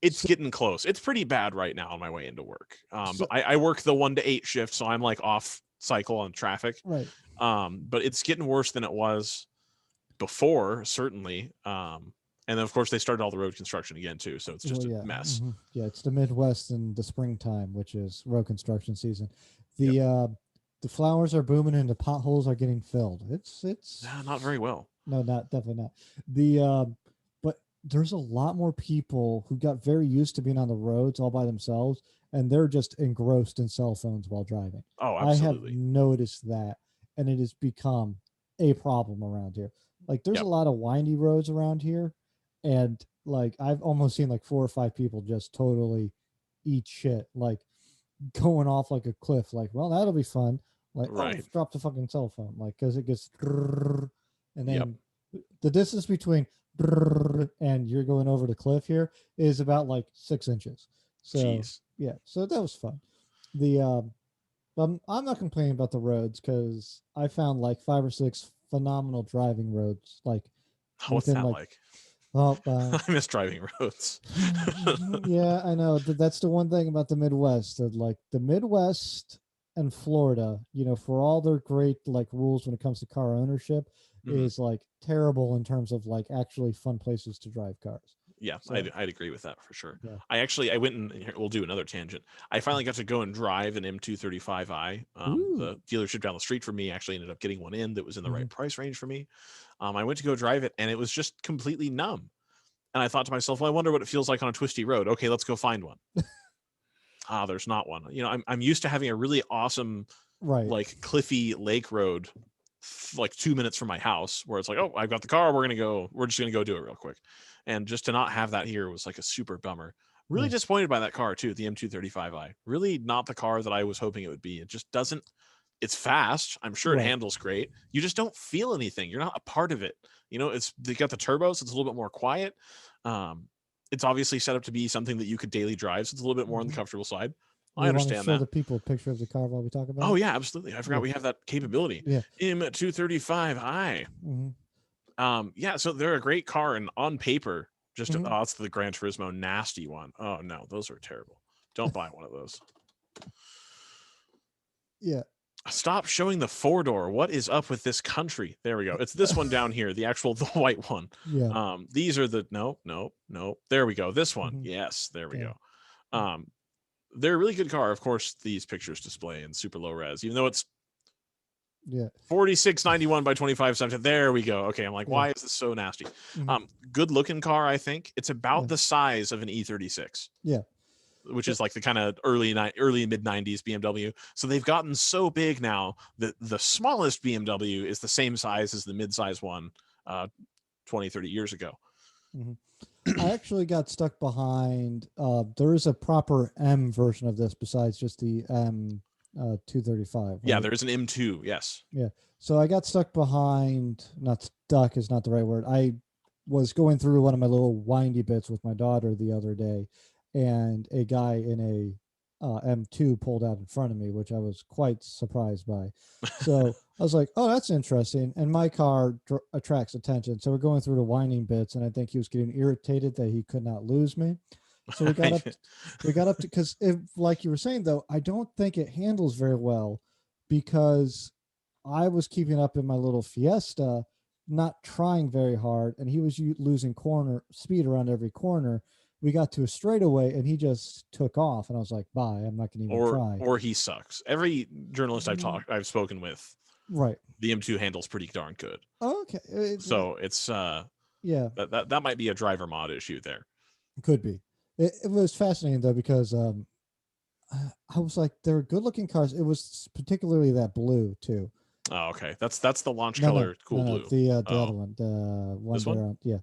it's getting close. It's pretty bad right now on my way into work. But I work the 1 to 8 shift, so I'm like off cycle on traffic. Right. But it's getting worse than it was before, certainly. And then of course they started all the road construction again too, so it's just a mess. Mm-hmm. Yeah, it's the Midwest in the springtime, which is road construction season. The flowers are booming and the potholes are getting filled. It's not very well. No, definitely not. But there's a lot more people who got very used to being on the roads all by themselves, and they're just engrossed in cell phones while driving. Oh, absolutely. I have noticed that, and it has become a problem around here. Like, there's a lot of windy roads around here, and like I've almost seen like 4 or 5 people just totally eat shit, like going off like a cliff. Like, well, that'll be fun. Like, right. Drop the fucking cell phone, like, because it gets, and then the distance between and you're going over the cliff here is about like 6 inches. So jeez. Yeah, so that was fun. I'm not complaining about the roads because I found like 5 or 6 phenomenal driving roads. Like, what's that like? Oh, I miss driving roads. Yeah, I know. That's the one thing about the Midwest. That, like, the Midwest and Florida, for all their great like rules when it comes to car ownership, is like terrible in terms of like actually fun places to drive cars. Yeah, so, I'd agree with that for sure. Yeah. I went and we'll do another tangent. I finally got to go and drive an M235i. The dealership down the street from me actually ended up getting one in that was in the right price range for me. I went to go drive it and it was just completely numb. And I thought to myself, well, I wonder what it feels like on a twisty road. Okay, let's go find one. There's not one. I'm used to having a really awesome, like cliffy lake road, like 2 minutes from my house, where it's like, oh, I've got the car. We're just gonna go do it real quick. And just to not have that here was like a super bummer. Really disappointed by that car too, the M235i. Really not the car that I was hoping it would be. It just doesn't. It's fast. I'm sure it handles great. You just don't feel anything. You're not a part of it. They got the turbos. So it's a little bit more quiet. It's obviously set up to be something that you could daily drive. So it's a little bit more on the comfortable side. I understand that. Show the people a picture of the car while we talk about it. Oh yeah, absolutely. I forgot we have that capability. Yeah. M235i. Yeah, so they're a great car, and on paper, just it's the Gran Turismo nasty one. Oh no, those are terrible. Don't buy one of those. Yeah. Stop showing the 4-door. What is up with this country? There we go. It's this one down here, the white one. Yeah. These are the no. There we go. This one. Yes, there we go. They're a really good car. Of course, these pictures display in super low res, even though it's 4691 by 2570. There we go. Okay, I'm like, why is this so nasty? Good looking car, I think. It's about the size of an E36. Yeah. Which is like the kind of early mid 90s BMW. So they've gotten so big now that the smallest BMW is the same size as the mid-size one 20, 30 years ago. I actually got stuck behind. There is a proper M version of this besides just the M235. Right? Yeah, there's an M2. Yes. Yeah. So I got stuck behind. Not stuck is not the right word. I was going through one of my little windy bits with my daughter the other day, and a guy in a M2 pulled out in front of me, which I was quite surprised by. So I was like, oh, that's interesting. And my car attracts attention. So we're going through the winding bits, and I think he was getting irritated that he could not lose me. So we got up to, because like you were saying, though, I don't think it handles very well, because I was keeping up in my little Fiesta, not trying very hard, and he was losing speed around every corner. We got to a straightaway and he just took off, and I was like, bye, I'm not going to even try. Or he sucks. Every journalist I've spoken with, the M2 handles pretty darn good. Okay. So it's that might be a driver mod issue there. Could be. It was fascinating though, because I was like, they're good looking cars. It was particularly that blue too. Oh, okay. That's the launch No, color, cool blue. the Oh, other one, the one this there one? on, yeah,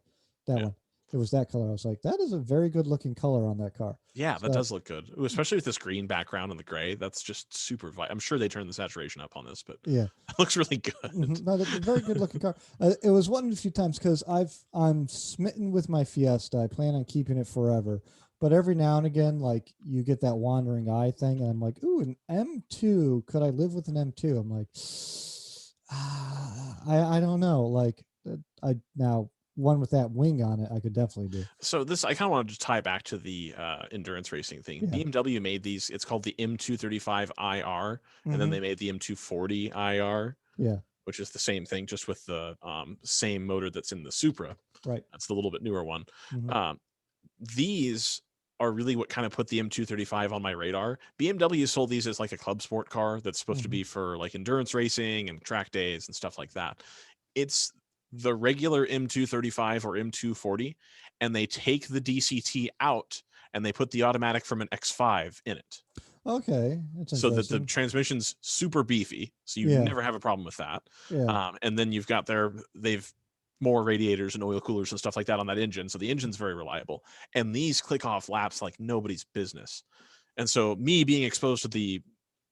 that Yeah. one. It was that color. I was like, that is a very good looking color on that car. Yeah, that So does look good. Ooh, especially with this green background and the gray. That's just super I'm sure they turned the saturation up on this, but yeah, it looks really good. no, the very good looking car. It was one of the few times because I'm smitten with my Fiesta. I plan on keeping it forever. But every now and again, like you get that wandering eye thing, and I'm like, ooh, an M2. Could I live with an M2? I'm like, I don't know. Like I now one with that wing on it, I could definitely do. So this, I kind of wanted to tie back to the endurance racing thing. Yeah. BMW made these. It's called the M235 IR, and then Mm-hmm. they made the M240 IR, Yeah. which is the same thing, just with the same motor that's in the Supra. Right. That's the little bit newer one. Mm-hmm. Um, these are really what kind of put the M235 on my radar. BMW sold these as like a club sport car that's supposed to Mm-hmm. be for like endurance racing and track days and stuff like that. It's the regular M235 or M240, and they take the DCT out and they put the automatic from an X5 in it. Okay, that's So that the interesting. transmission's super beefy, so you Yeah. never have a problem with that. Yeah. And then you've got they've more radiators and oil coolers and stuff like that on that engine, so the engine's very reliable. And these click off laps like nobody's business. And so me being exposed to the,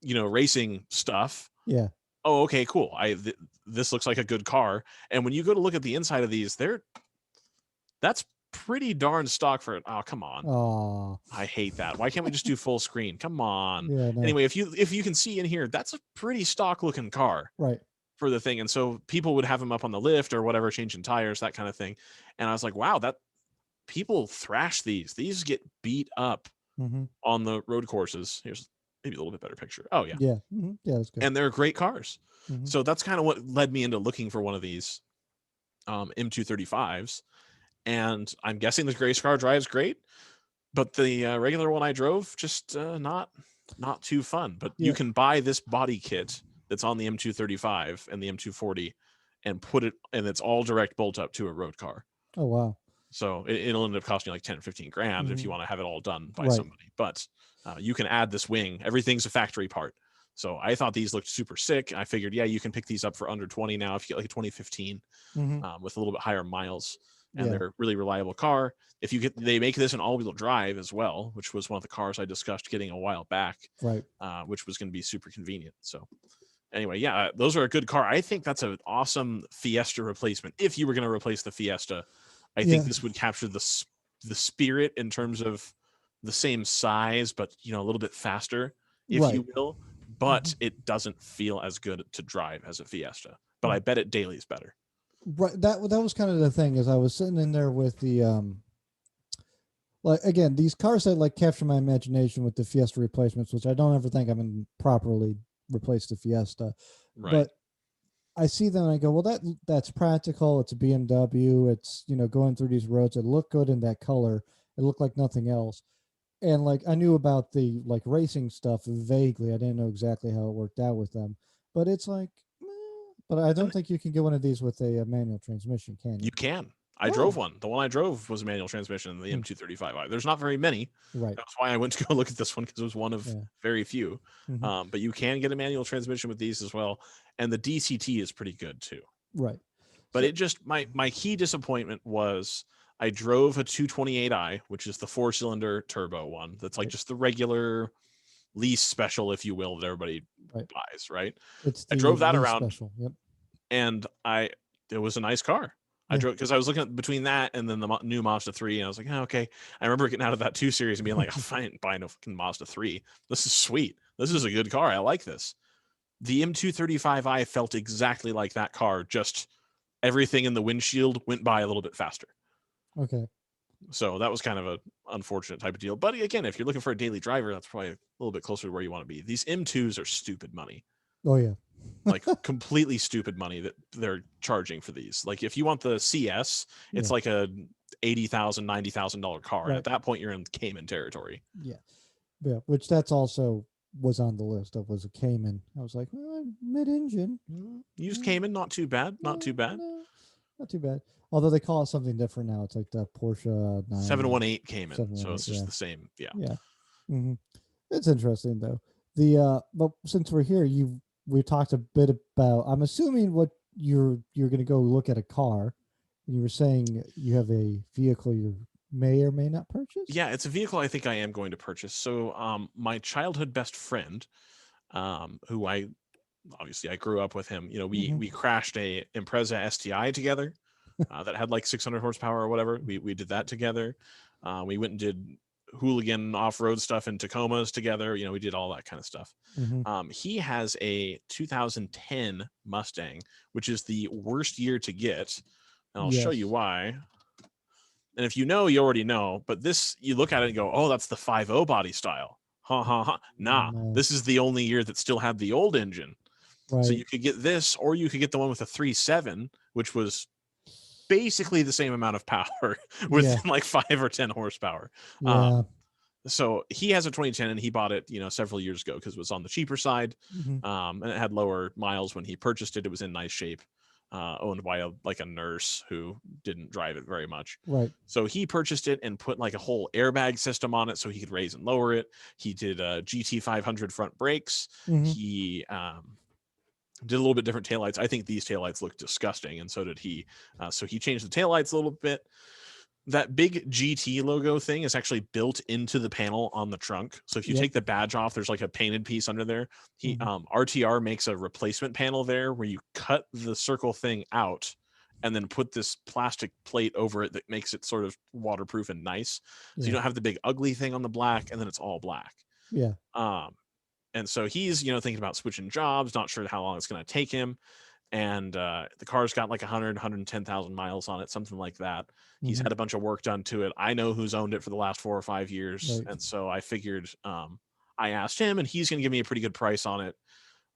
racing stuff, Yeah. oh, okay, cool. This looks like a good car. And when you go to look at the inside of these, that's pretty darn stock for it. Oh, come on. Oh. I hate that. Why can't we just do full screen? Come on. Yeah. No. Anyway, if you can see in here, that's a pretty stock looking car Right. for the thing. And so people would have them up on the lift or whatever, changing tires, that kind of thing. And I was like, wow, that people thrash these. These get beat up Mm-hmm. on the road courses. Here's maybe a little bit better picture. Oh yeah. Yeah. Mm-hmm. Yeah. That's good. And they're great cars. Mm-hmm. So that's kind of what led me into looking for one of these M235s. And I'm guessing the gray car drives great, but the regular one I drove just not too fun. But Yeah. you can buy this body kit that's on the M235 and the M240 and put it, and it's all direct bolt up to a road car. Oh wow. So it'll end up costing you like 10 or 15 grand if Mm-hmm. you want to have it all done by Right. somebody. But you can add this wing. Everything's a factory part. So I thought these looked super sick. I figured, yeah, you can pick these up for under 20 now if you get like a 2015 Mm-hmm. with a little bit higher miles. And Yeah. they're a really reliable car. If you get, they make this an all-wheel drive as well, which was one of the cars I discussed getting a while back, Right. which was going to be super convenient. So anyway, yeah, those are a good car. I think that's an awesome Fiesta replacement. If you were going to replace the Fiesta, I think this would capture the spirit in terms of the same size, but a little bit faster, if Right. you will. But it doesn't feel as good to drive as a Fiesta. But I bet it daily is better. Right. That was kind of the thing, is I was sitting in there with the like, again, these cars that like capture my imagination with the Fiesta replacements, which I don't ever think I'm going to properly replace the Fiesta. Right. But I see them and I go, well, that's practical. It's a BMW. It's, going through these roads. It looked good in that color. It looked like nothing else. And like, I knew about the like racing stuff vaguely. I didn't know exactly how it worked out with them, but it's like, but I don't think you can get one of these with a manual transmission, can you? You can. I drove one. The one I drove was a manual transmission, the M235i. There's not very many. Right. That's why I went to go look at this one, because it was one of very few. Mm-hmm. But you can get a manual transmission with these as well. And the DCT is pretty good too. Right. But it just, my key disappointment was I drove a 228i, which is the 4-cylinder turbo one. That's like just the regular lease special, if you will, that everybody buys, right? I drove that around. Special. Yep. And it was a nice car. I drove, because I was looking at between that and then the new Mazda 3, and I was like, oh, okay. I remember getting out of that 2 Series and being like, I ain't buying no fucking Mazda 3. This is sweet. This is a good car. I like this. The M235i felt exactly like that car, just everything in the windshield went by a little bit faster. Okay. So that was kind of an unfortunate type of deal. But again, if you're looking for a daily driver, that's probably a little bit closer to where you want to be. These M2s are stupid money. Oh, yeah. Like completely stupid money that they're charging for these. Like if you want the CS, it's like a $80,000, $90,000 car. Right. And at that point, you're in Cayman territory. Yeah. Yeah. Which that's also was on the list. Of was a Cayman. I was like, mid-engine. Use Cayman, not too bad. Not too bad. No, not too bad. Although they call it something different now. It's like the Porsche 718 Cayman. 718, So it's just the same. Yeah. Yeah. Mm-hmm. It's interesting though. But since we're here, we talked a bit about. I'm assuming what you're going to go look at a car, and you were saying you have a vehicle you may or may not purchase. Yeah, it's a vehicle I think I am going to purchase. So, my childhood best friend, who I grew up with him. You know, we Hmm. we crashed a Impreza STI together that had like 600 horsepower or whatever. We did that together. We went and did hooligan off-road stuff in Tacomas together. You know, we did all that kind of stuff. Hmm. He has a 2010 Mustang, which is the worst year to get, and I'll show you Yes. why. And if you know, you already know. But this, you look at it and go, "Oh, that's the 5.0 body style." Ha ha ha. Nah, No. this is the only year that still had the old engine. So Right. you could get this, or you could get the one with a 3.7, which was basically the same amount of power with Yeah. like 5 or 10 horsepower. Yeah. Um, so he has a 2010 and he bought it, several years ago because it was on the cheaper side. Hmm. And it had lower miles when he purchased it. It was in nice shape, owned by a nurse who didn't drive it very much. Right. So he purchased it and put like a whole airbag system on it so he could raise and lower it. He did GT 500 front brakes. Hmm. He did a little bit different taillights. I think these taillights look disgusting, and so did he. So he changed the taillights a little bit. That big GT logo thing is actually built into the panel on the trunk. So if you Yep. take the badge off, there's like a painted piece under there. He Hmm. RTR makes a replacement panel there where you cut the circle thing out and then put this plastic plate over it that makes it sort of waterproof and nice. So you Yeah. don't have the big ugly thing on the black, and then it's all black. Yeah. Um, and so he's thinking about switching jobs, not sure how long it's going to take him. And the car's got like 110,000 miles on it, something like that. He's Hmm. had a bunch of work done to it. I know who's owned it for the last 4 or 5 years, Right. and so I figured, I asked him, and he's going to give me a pretty good price on it.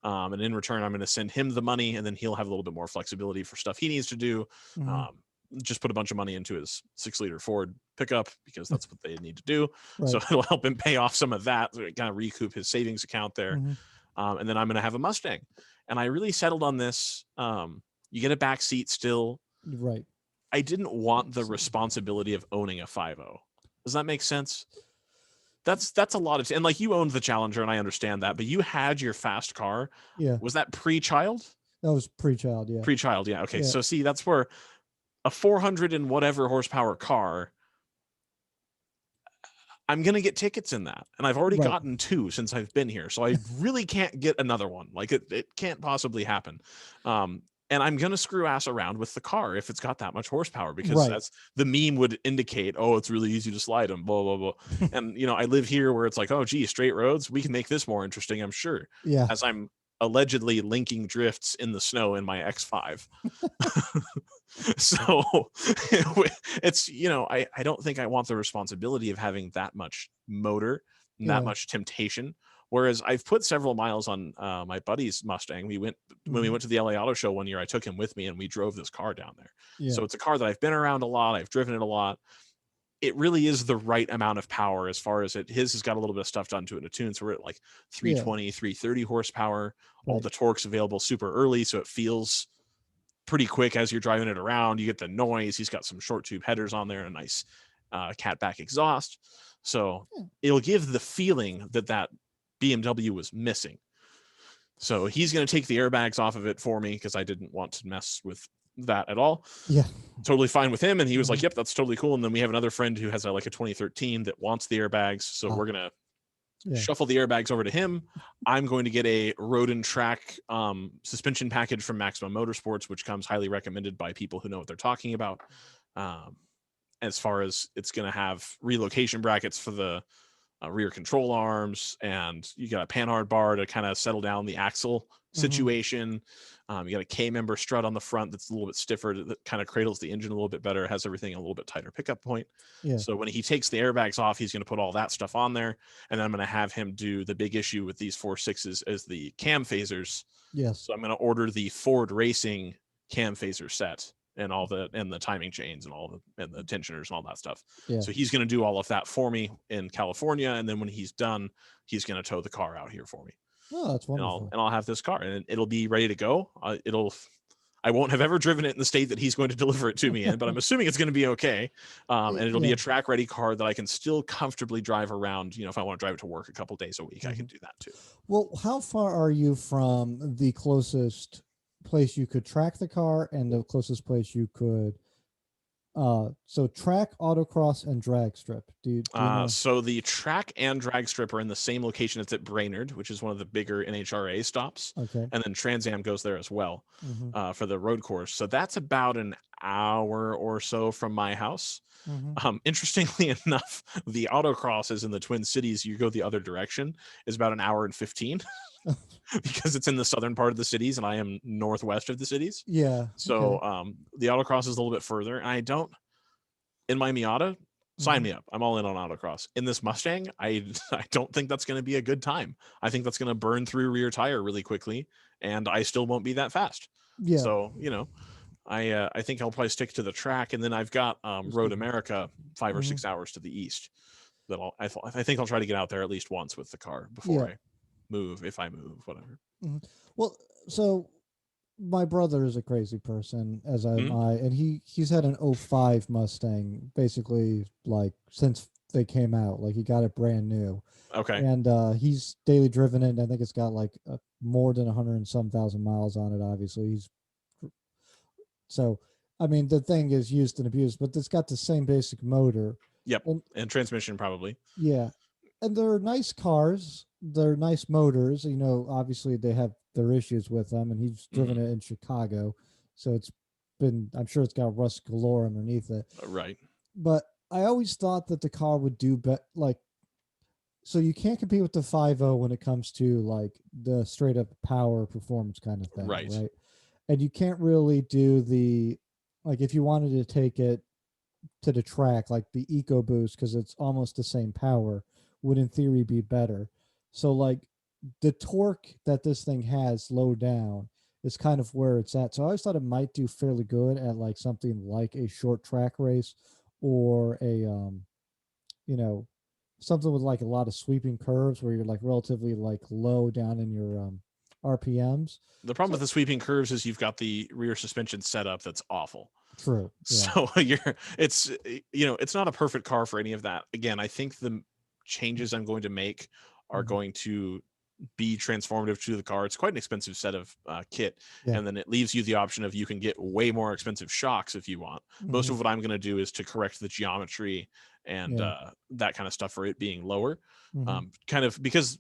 And in return, I'm going to send him the money, and then he'll have a little bit more flexibility for stuff he needs to do. Hmm. Um, just put a bunch of money into his 6-liter Ford pickup because that's what they need to do. So Right. it'll help him pay off some of that, so kind of recoup his savings account there. Hmm. And then I'm going to have a Mustang. And I really settled on this. You get a back seat still. Right. I didn't want the responsibility of owning a 5.0. Does that make sense? That's a lot of, and like you owned the Challenger, and I understand that, but you had your fast car. Yeah. Was that pre-child? That was pre-child. Yeah. Pre-child, yeah. Okay, Yeah. so see, that's where a 400 and whatever horsepower car, I'm gonna get tickets in that, and I've already Right. gotten 2 since I've been here, so I really can't get another one. Like it can't possibly happen. And I'm gonna screw ass around with the car if it's got that much horsepower, because Right. that's the meme would indicate. Oh, it's really easy to slide them. Blah blah blah. And I live here where it's like, oh, gee, straight roads. We can make this more interesting, I'm sure. Yeah. As I'm allegedly linking drifts in the snow in my X5. So it's, I don't think I want the responsibility of having that much motor and that Yeah. much temptation. Whereas I've put several miles on my buddy's Mustang. When we Hmm. went to the LA Auto Show one year, I took him with me and we drove this car down there. Yeah. So it's a car that I've been around a lot. I've driven it a lot. It really is the right amount of power as far as it. His has got a little bit of stuff done to it in a tune. So we're at like Yeah. 320, 330 horsepower. All Right. the torque's available super early. So it feels pretty quick as you're driving it around. You get the noise. He's got some short tube headers on there, and a nice catback exhaust. So Yeah. it'll give the feeling that BMW was missing. So he's going to take the airbags off of it for me because I didn't want to mess with that at all. Yeah. Totally fine with him. And he was like, Mhm. yep, that's totally cool. And then we have another friend who has like a 2013 that wants the airbags. So Ah. we're going to Yeah. shuffle the airbags over to him. I'm going to get a road and track suspension package from Maximum Motorsports, which comes highly recommended by people who know what they're talking about. As far as it's going to have relocation brackets for the rear control arms, and you got a panhard bar to kind of settle down the axle situation. You got a K-member strut on the front that's a little bit stiffer, that kind of cradles the engine a little bit better, has everything a little bit tighter pickup point. Yeah. So when he takes the airbags off, he's going to put all that stuff on there, and then I'm going to have him do the big issue with these 4.6s as the cam phasers. Yes. So I'm going to order the Ford Racing cam phaser set and the timing chains and the tensioners and all that stuff. Yeah. So he's going to do all of that for me in California, and then when he's done, he's going to tow the car out here for me. Oh, that's wonderful. And I'll have this car, and it'll be ready to go. I won't have ever driven it in the state that he's going to deliver it to me in, but I'm assuming it's going to be okay. And it'll be Yeah. a track ready car that I can still comfortably drive around. If I want to drive it to work a couple days a week, I Mhm. can do that too. Well, how far are you from the closest place you could track the car and the closest place you could so track, autocross, and drag strip. Do you know? So the track and drag strip are in the same location. It's at Brainerd, which is one of the bigger NHRA stops, Okay. and then Trans Am goes there as well Mm-hmm. for the road course. So that's about an hour or so from my house. Mm-hmm. Interestingly enough, the autocross is in the Twin Cities. You go the other direction is about an hour and 15 because it's in the southern part of the cities, and I am northwest of the cities. Yeah. So Okay. the autocross is a little bit further. And I don't in my Miata. Sign Mm-hmm. me up. I'm all in on autocross. In this Mustang, I don't think that's going to be a good time. I think that's going to burn through rear tire really quickly, and I still won't be that fast. Yeah. So I think I'll probably stick to the track, and then I've got Road Excuse me. America 5 or 6 Mm-hmm. hours to the east. That I think I'll try to get out there at least once with the car before Yeah. I move, if I move, whatever. Mm-hmm. Well, so my brother is a crazy person, as am Hmm? I, and he's had an '05 Mustang basically like since they came out. Like he got it brand new, Okay, and he's daily driven it. And I think it's got like more than 100 and some thousand miles on it. Obviously, he's so. I mean, the thing is used and abused, but it's got the same basic motor. yep, And and transmission probably. yeah, and they're nice cars. They're nice motors. Obviously they have their issues with them, and he's driven Hmm. it in Chicago, so it's been. I'm sure it's got rust galore underneath it. Right. But I always thought that the car would do better. Like, so you can't compete with the 5.0 when it comes to like the straight up power performance kind of thing, Right. right? And you can't really do the like if you wanted to take it to the track, like the EcoBoost, because it's almost the same power, would in theory be better. So like the torque that this thing has low down is kind of where it's at. So I always thought it might do fairly good at like something like a short track race or a you know, something with like a lot of sweeping curves where you're like relatively like low down in your RPMs. The problem with So the sweeping curves is you've got the rear suspension setup that's awful. true. Yeah. So it's not a perfect car for any of that. Again, I think the changes I'm going to make are Mhm. going to be transformative to the car. It's quite an expensive set of kit, Yeah. and then it leaves you the option of you can get way more expensive shocks if you want. Most Hmm. of what I'm going to do is to correct the geometry and Yeah. that kind of stuff for it being lower, Hmm. kind of because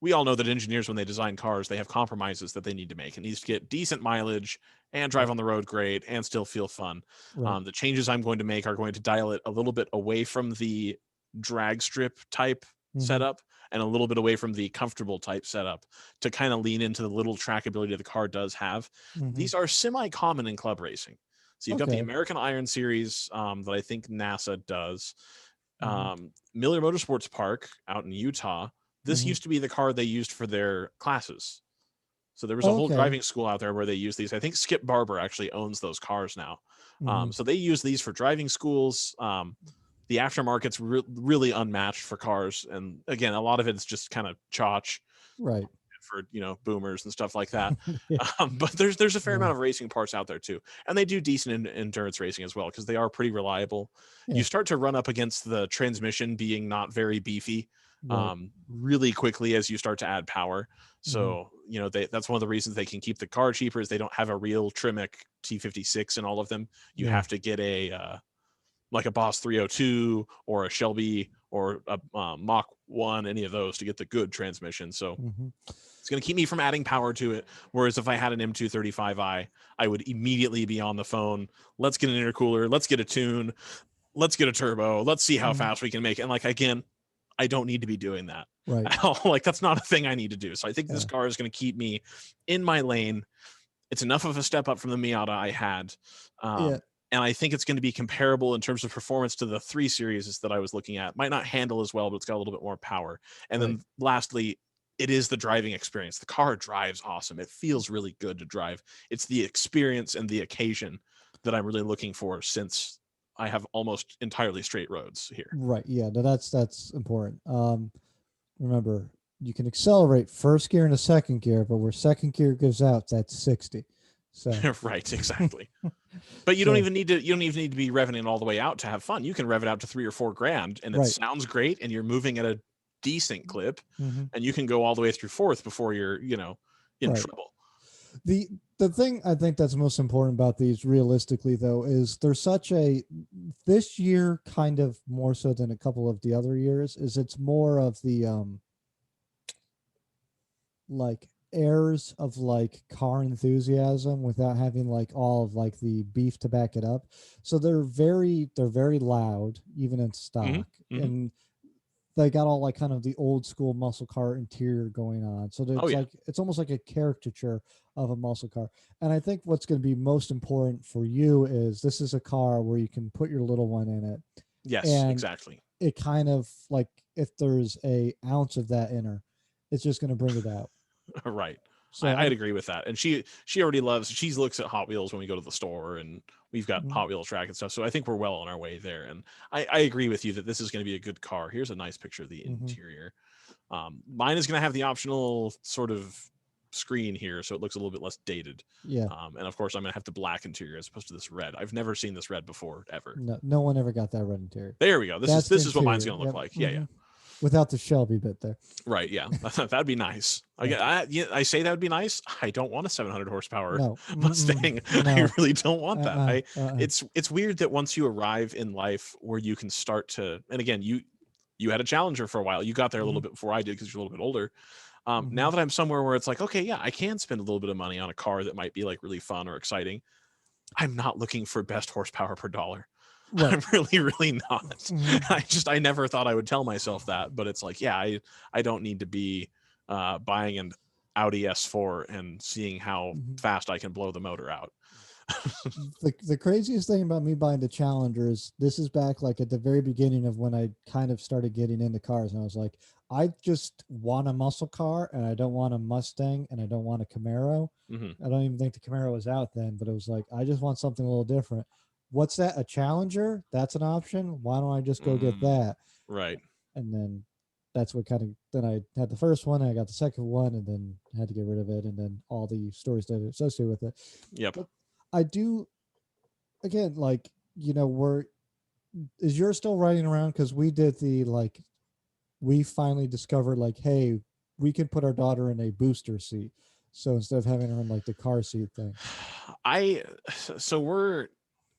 we all know that engineers, when they design cars, they have compromises that they need to make. It needs to get decent mileage and drive Right. on the road great and still feel fun. Right. The changes I'm going to make are going to dial it a little bit away from the drag strip type Hmm. setup and a little bit away from the comfortable type setup to kind of lean into the little trackability the car does have. Hmm. These are semi-common in club racing. So you've got the Okay. American Iron Series that I think NASA does. Hmm. Miller Motorsports Park out in Utah, this Hmm. used to be the car they used for their classes. So there was a whole Okay. driving school out there where they use these. I think Skip Barber actually owns those cars now. Hmm. So they use these for driving schools. The aftermarket's really unmatched for cars, and again, a lot of it's just kind of chotch Right. for boomers and stuff like that. Yeah. But there's a fair Yeah. amount of racing parts out there too, and they do decent endurance racing as well because they are pretty reliable. You Yeah. start to run up against the transmission being not very beefy Right. really quickly as you start to add power. Hmm. So that's one of the reasons they can keep the car cheaper is they don't have a real Tremec T56 in all of them. You Yeah. have to get a like a Boss 302 or a Shelby or a Mach 1, any of those to get the good transmission. So Hmm. it's going to keep me from adding power to it. Whereas if I had an M235i, I would immediately be on the phone. Let's get an intercooler. Let's get a tune. Let's get a turbo. Let's see how Hmm. fast we can make it. And like, again, I don't need to be doing that Right. at all. Like, that's not a thing I need to do. So I think this Yeah. car is going to keep me in my lane. It's enough of a step up from the Miata I had. Yeah. And I think it's going to be comparable in terms of performance to the 3 series that I was looking at. Might not handle as well, but it's got a little bit more power. And Right. then lastly, it is the driving experience. The car drives awesome. It feels really good to drive. It's the experience and the occasion that I'm really looking for since I have almost entirely straight roads here. Right. Yeah. No, that's important. Remember, you can accelerate first gear and a second gear, but where second gear gives out, that's 60. So Right, exactly. But you don't so even need to. You don't even need to be revving it all the way out to have fun. You can rev it out to 3 or 4 grand, and it right. sounds great, and you're moving at a decent clip, Hmm. and you can go all the way through fourth before you're, in Right. trouble. The the thing I think that's most important about these realistically though is there's such a this year kind of more so than a couple of the other years is it's more of the like airs of like car enthusiasm without having like all of like the beef to back it up. So they're very loud even in Hmm. stock, Hmm. and they got all like kind of the old school muscle car interior going on. So Oh it's yeah. like it's almost like a caricature of a muscle car. And I think what's going to be most important for you is this is a car where you can put your little one in it, Yes, and exactly. it kind of like if there's a ounce of that in her, it's just going to bring it out. Right. So I'd I'm agree with that. And she already loves. She looks at Hot Wheels when we go to the store, and we've got mm, Hot Wheels track and stuff. So I think we're well on our way there. And I agree with you that this is going to be a good car. Here's a nice picture of the mhm. interior. Mine is going to have the optional sort of screen here, so it looks a little bit less dated. Yeah, And of course, I'm going to have the black interior as opposed to this red. I've never seen this red before, ever. no one ever got that red interior. There we go. This is That's the this is what mine's interior. going to look Yep. like. Yeah, yeah. Hmm. Without the Shelby bit there. Right. Yeah. That'd be nice. Yeah. I say that would be nice. I don't want a 700 horsepower No. Mm-mm. Mustang. I No. really don't want that. Uh-uh. Uh-uh. It's weird that once you arrive in life where you can start to, and again, you had a Challenger for a while. You got there a little Hmm. bit before I did because you're a little bit older. Hmm. Now that I'm somewhere where it's like, okay, yeah, I can spend a little bit of money on a car that might be like really fun or exciting. I'm not looking for best horsepower per dollar. Right. I'm really not. Hmm. I never thought I would tell myself that, but it's like, yeah, I don't need to be buying an Audi S4 and seeing how Hmm. fast I can blow the motor out. The craziest thing about me buying the Challenger is this is back like at the very beginning of when I kind of started getting into cars, and I was like, I just want a muscle car, and I don't want a Mustang, and I don't want a Camaro. Hmm. I don't even think the Camaro was out then, but it was like I just want something a little different. What's that? A Challenger? That's an option. Why don't I just go get that? Right. And then that's what kind of then I had the first one, I got the second one, and then had to get rid of it, and then all the stories that are associated with it. Yep. But I do again, like we're is yours still riding around? Because we did the like we finally discovered like, hey, we can put our daughter in a booster seat. So instead of having her in like the car seat thing. I so we're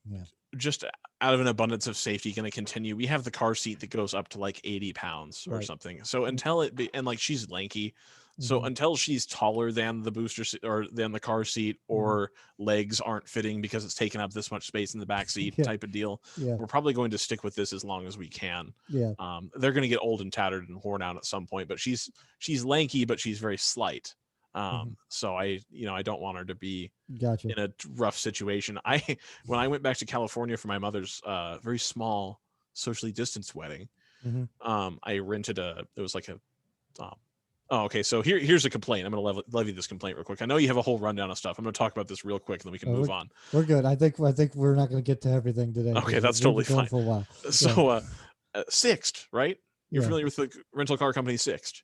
Yeah. just out of an abundance of safety going to continue. We have the car seat that goes up to like 80 pounds or Right. something. So until it be, and like she's lanky. So Mm-hmm. until she's taller than the booster seat or than the car seat, Mm-hmm. or legs aren't fitting because it's taking up this much space in the back seat Yeah. type of deal, Yeah. we're probably going to stick with this as long as we can. Yeah. They're going to get old and tattered and worn out at some point, but she's lanky, but she's very slight. Mm-hmm. So I don't want her to be Gotcha. in a rough situation. When I went back to California for my mother's very small socially distanced wedding, Mm-hmm. I rented it was like a um, oh, okay. So here's a complaint. I'm going to levy this complaint real quick. I know you have a whole rundown of stuff. I'm going to talk about this real quick, and then we can Oh, move on. we're good. I think we're not going to get to everything today Okay, because that's we've been totally going fine. for a while. So Sixt, right? You're Yeah. familiar with the rental car company Sixt?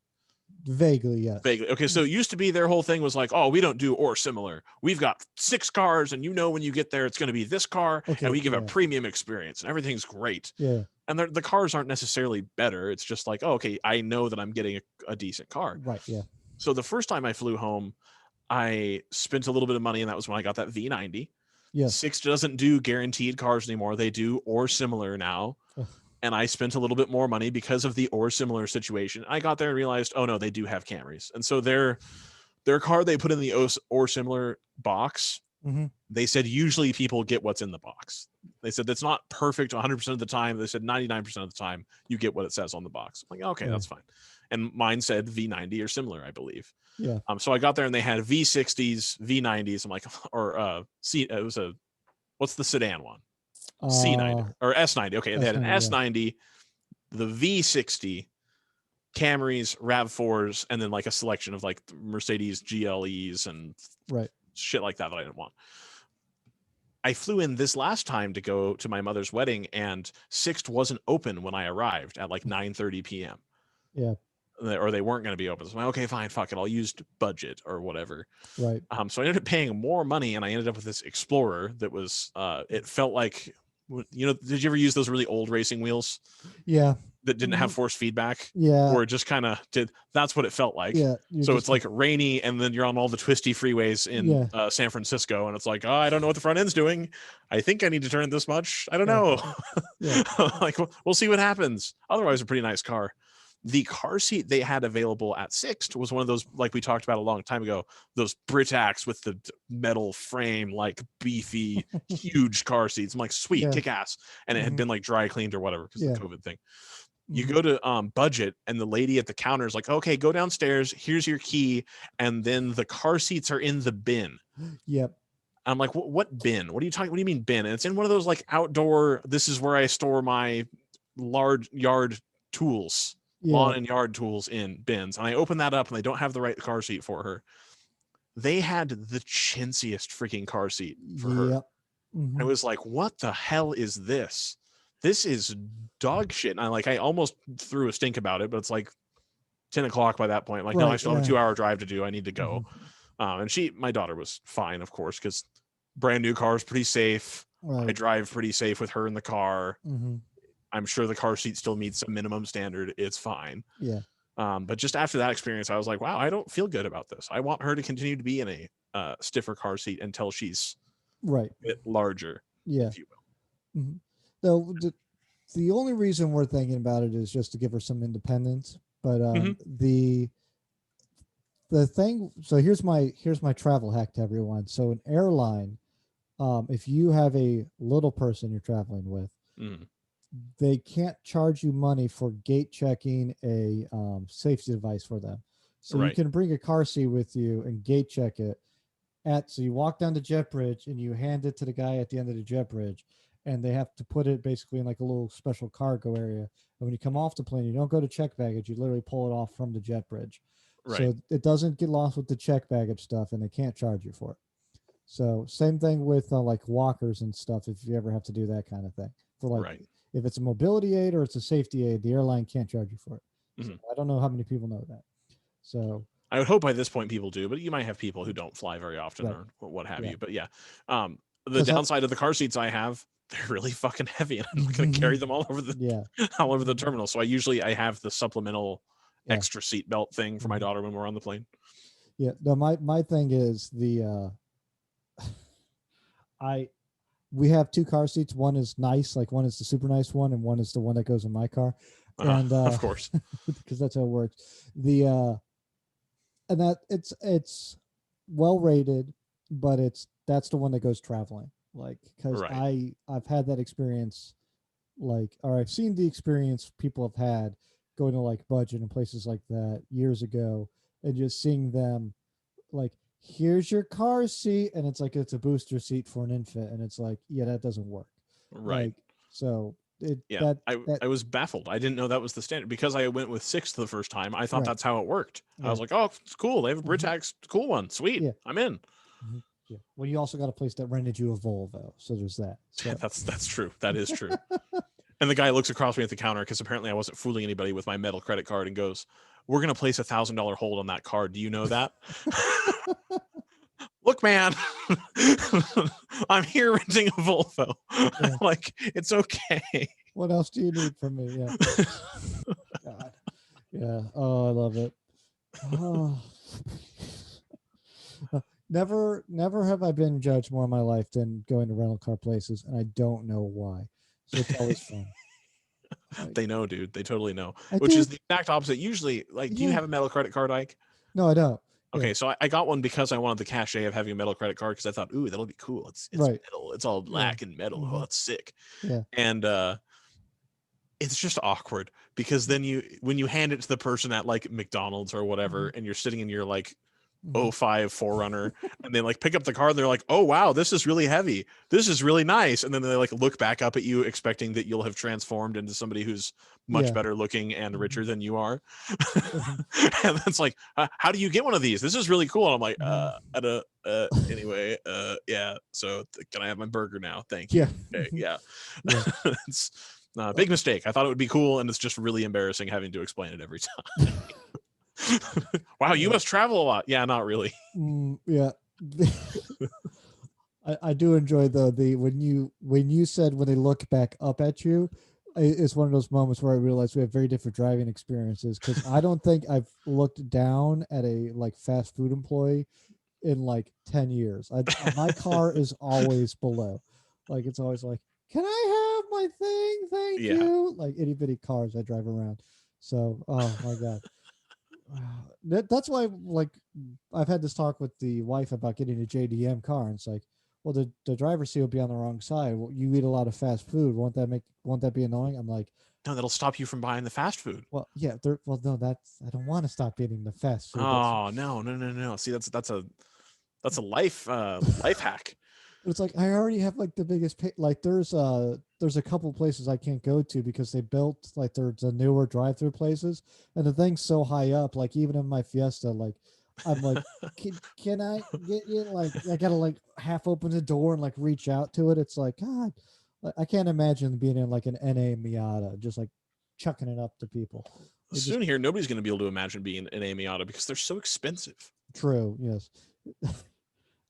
Vaguely, yes. Vaguely. Okay, so it used to be their whole thing was like, oh, we don't do or similar. We've got 6 cars, and when you get there, it's going to be this car, and Okay. we give a Yeah. premium experience, and everything's great. Yeah. And the cars aren't necessarily better. It's just like, oh, okay, I know that I'm getting a decent car. Right. Yeah. So the first time I flew home, I spent a little bit of money, and that was when I got that V90. Yes. Sixt doesn't do guaranteed cars anymore. They do or similar now. Ugh. And I spent a little bit more money because of the or similar situation. I got there and realized, oh no, they do have Camrys. And so their car they put in the or similar box, Mm-hmm. they said usually people get what's in the box. They said that's not perfect 100% of the time. They said 99% of the time you get what it says on the box. I'm like, okay, Yeah. that's fine. And mine said V90 or similar, I believe. Yeah. So I got there and they had V60s, V90s. I'm like, or it was what's the sedan one? C90 or S90. Okay, they had an S90, S90, the V60, Camrys, RAV4s, and then like a selection of like Mercedes GLEs and right. shit like that I didn't want. I flew in this last time to go to my mother's wedding, and Sixt wasn't open when I arrived at like 9:30 p.m. Yeah. or they weren't going to be open. So I'm like, okay, fine, fuck it. I'll use budget or whatever. Right. So I ended up paying more money, and I ended up with this Explorer that was, it felt like, did you ever use those really old racing wheels Yeah. that didn't have force feedback? Yeah. Or it just kind of did. That's what it felt like. Yeah. So it's like rainy, and then you're on all the twisty freeways in San Francisco, and it's like, oh, I don't know what the front end's doing. I think I need to turn it this much. I don't know. Yeah. Like, we'll see what happens. Otherwise, a pretty nice car. The car seat they had available at Sixt was one of those, like we talked about a long time ago, those Britax with the metal frame, like beefy, huge car seats. I'm like, sweet, kick ass. And it had been like dry cleaned or whatever because of the COVID thing. You go to budget, and the lady at the counter is like, okay, go downstairs. Here's your key. And then the car seats are in the bin. Yep. I'm like, what bin? What are you talking? What do you mean bin? And it's in one of those like outdoor, this is where I store my large yard tools. Lawn and yard tools in bins. And I open that up, and they don't have the right car seat for her. They had the chintziest freaking car seat for her. I was like, what the hell is this? This is dog shit. And I almost threw a stink about it, but it's like 10 o'clock by that point. Like, no, I still have a 2-hour drive to do. I need to go. And my daughter was fine, of course, because brand new car is pretty safe. I drive pretty safe with her in the car. I'm sure the car seat still meets a minimum standard. It's fine. Yeah. But just after that experience, I was like, wow, I don't feel good about this. I want her to continue to be in a stiffer car seat until she's a bit larger, if you will. So the only reason we're thinking about it is just to give her some independence. But the thing, so here's my travel hack to everyone. So an airline, if you have a little person you're traveling with, they can't charge you money for gate checking a safety device for them. So you can bring a car seat with you and gate check it. So you walk down the jet bridge and you hand it to the guy at the end of the jet bridge, and they have to put it basically in like a little special cargo area. And when you come off the plane, you don't go to check baggage. You literally pull it off from the jet bridge. So it doesn't get lost with the check baggage stuff, and they can't charge you for it. So same thing with like walkers and stuff. If you ever have to do that kind of thing for like, if it's a mobility aid or it's a safety aid, the airline can't charge you for it. So I don't know how many people know that. So I would hope by this point people do, but you might have people who don't fly very often or what have you. But the downside of the car seats I have, they're really fucking heavy, and I'm not going to carry them all over the terminal. So I have the supplemental extra seat belt thing for my daughter when we're on the plane. Yeah. No, my thing is we have 2 car seats. One is nice, like one is the super nice one, and one is the one that goes in my car. And of course, because that's how it works. And that it's well rated, but that's the one that goes traveling. Like, because I've had that experience, or I've seen the experience people have had going to like budget and places like that years ago, and just seeing them like, here's your car seat, and it's like it's a booster seat for an infant, and it's like, that doesn't work. Like, so I was baffled. I didn't know that was the standard, because I went with Sixt the first time. I thought that's how it worked. I was like, oh, it's cool. They have a Britax, cool one, sweet. I'm in. Yeah. Well, you also got a place that rented you a Volvo, so there's that. So. That's true. That is true. And the guy looks across me at the counter, because apparently I wasn't fooling anybody with my metal credit card, and goes, we're going to place $1,000 hold on that card. Do you know that? Look, man, I'm here renting a Volvo. Like, it's okay. What else do you need from me? Yeah. God. Yeah. Oh, I love it. Oh. Never have I been judged more in my life than going to rental car places, and I don't know why. So it's always fun. They know, dude. They totally know. Which is the exact opposite. Usually, like, do you have a metal credit card, Ike? No, I don't. Okay, so I got one because I wanted the cachet of having a metal credit card, because I thought, ooh, that'll be cool. It's metal. It's all black and metal. Oh, it's sick. Yeah. And it's just awkward, because then when you hand it to the person at like McDonald's or whatever, and you're sitting in your like 05 4Runner, and they like pick up the card, and they're like, oh wow, this is really heavy, this is really nice, and then they like look back up at you expecting that you'll have transformed into somebody who's much better looking and richer than you are. And it's like, how do you get one of these? This is really cool. And I'm like, anyway, yeah, so can I have my burger now? Thank you. Okay, yeah. Big mistake. I thought it would be cool, and it's just really embarrassing having to explain it every time. Wow, you must travel a lot. Yeah, not really. Yeah. I do enjoy though when you said when they look back up at you, it's one of those moments where I realize we have very different driving experiences, because I don't think I've looked down at a like fast food employee in like 10 years. My car is always below. Like it's always like, can I have my thing? Thank Yeah. you. Like itty bitty cars I drive around. So, oh my God. That's why, like, I've had this talk with the wife about getting a JDM car, and it's like, well, the driver's seat will be on the wrong side. Well, you eat a lot of fast food. Won't that be annoying? I'm like, no, that'll stop you from buying the fast food. well, yeah, no, I don't want to stop eating the fast food. Oh, no. See, that's a life hack. It's like I already have like the biggest like there's a couple places I can't go to because they built like there's a newer drive-through places, and the thing's so high up, like even in my Fiesta, like I'm like, can I get you? Like I gotta like half open the door and like reach out to it. It's like, God, I can't imagine being in like an NA Miata just like chucking it up to people. Soon here, nobody's going to be able to imagine being an Miata because they're so expensive. True. Yes.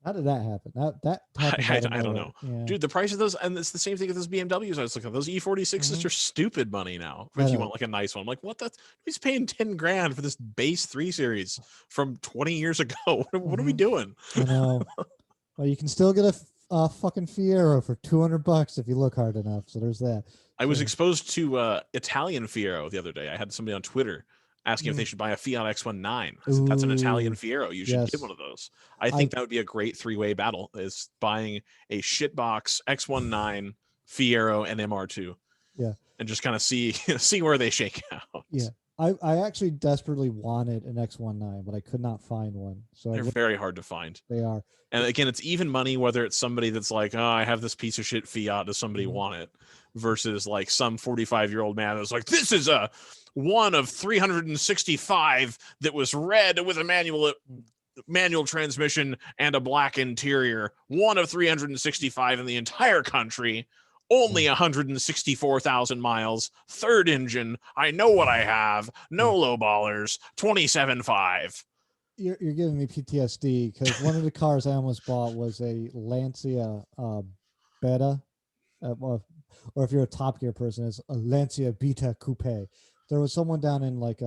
How did that happen? That happened I don't know. Yeah. Dude, the price of those, and it's the same thing with those BMWs I was looking at. Those E46s are stupid money now. If you want like a nice one. I'm like, what? He's paying 10 grand for this base 3 Series from 20 years ago. What are we doing? I know. Well, you can still get a fucking Fiero for $200 if you look hard enough. So there's that. I was exposed to Italian Fiero the other day. I had somebody on Twitter asking if they should buy a Fiat X19. I said, that's an Italian Fiero. You should get one of those. I think that would be a great 3-way battle, is buying a shitbox X19, Fiero, and MR2. Yeah. And just kind of see where they shake out. Yeah. I actually desperately wanted an X19, but I could not find one. So they're very hard to find. They are. And again, it's even money whether it's somebody that's like, oh, I have this piece of shit Fiat. Does somebody want it? Versus like some 45-year-old man that's like, this is a one of 365 that was red with a manual transmission and a black interior. One of 365 in the entire country. Only 164,000 miles. Third engine. I know what I have. No low ballers. 27.5. You're giving me PTSD because one of the cars I almost bought was a Lancia Beta, or if you're a Top Gear person, it's a Lancia Beta Coupe. There was someone down in like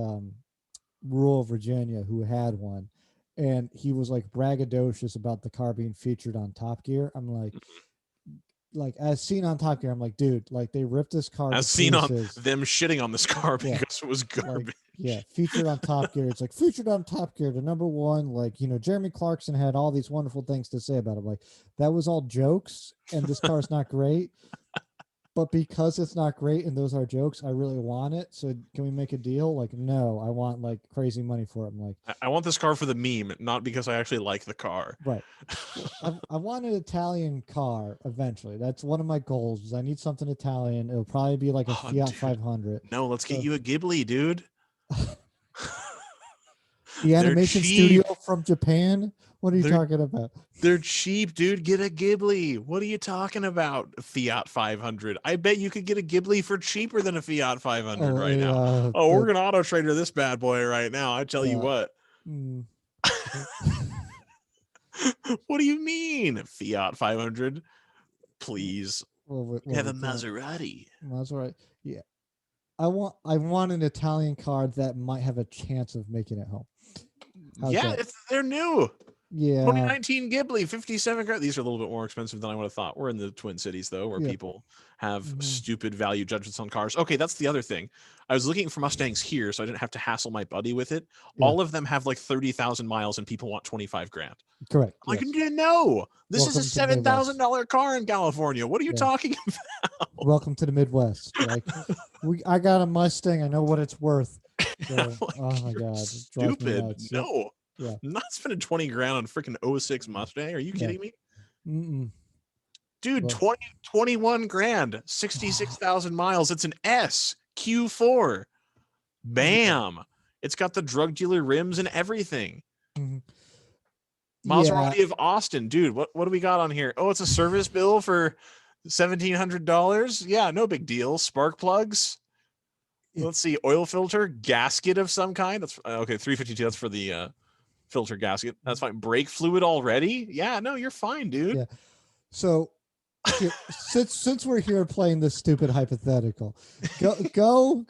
rural Virginia who had one, and he was like braggadocious about the car being featured on Top Gear. I'm like as seen on Top Gear, I'm like, dude, like they ripped this car. As seen on them shitting on this car because it was garbage. Like, featured on Top Gear. It's like featured on Top Gear, the #1. Like, Jeremy Clarkson had all these wonderful things to say about it. Like, that was all jokes, and this car's not great. But because it's not great and those are jokes, I really want it. So can we make a deal? Like, no, I want like crazy money for it. I'm like, I want this car for the meme, not because I actually like the car. Right. I want an Italian car eventually. That's one of my goals. Is I need something Italian. It'll probably be like a Fiat 500. No, let's get you a Ghibli, dude. The animation studio from Japan. What are you talking about? They're cheap, dude. Get a Ghibli. What are you talking about? Fiat 500. I bet you could get a Ghibli for cheaper than a Fiat 500 right now. We're going to auto trader this bad boy right now. I tell you what. What do you mean? Fiat 500? Please. We have a Maserati. Maserati. Yeah. I want an Italian car that might have a chance of making it home. They're new. Yeah. 2019 Ghibli, 57 grand. These are a little bit more expensive than I would have thought. We're in the Twin Cities, though, where people have stupid value judgments on cars. Okay, that's the other thing. I was looking for Mustangs here, so I didn't have to hassle my buddy with it. Yeah. All of them have like 30,000 miles, and people want 25 grand. Correct. I'm like, no, this is a $7,000 car in California. What are you talking about? Welcome to the Midwest. Like, I got a Mustang. I know what it's worth. So, oh my God. Stupid. No. Yeah. I'm not spending 20 grand on freaking 06 Mustang. Are you kidding me? Mm-mm. Dude, 21 grand, 66,000 miles. It's an S Q4. Bam. It's got the drug dealer rims and everything. Maserati of Austin. Dude, what do we got on here? Oh, it's a service bill for $1,700. Yeah, no big deal. Spark plugs. Let's see, oil filter, gasket of some kind. That's okay. 352. That's for the filter gasket. That's fine. Brake fluid already. Yeah, no, you're fine, dude. Yeah. So here, since we're here playing this stupid hypothetical, go.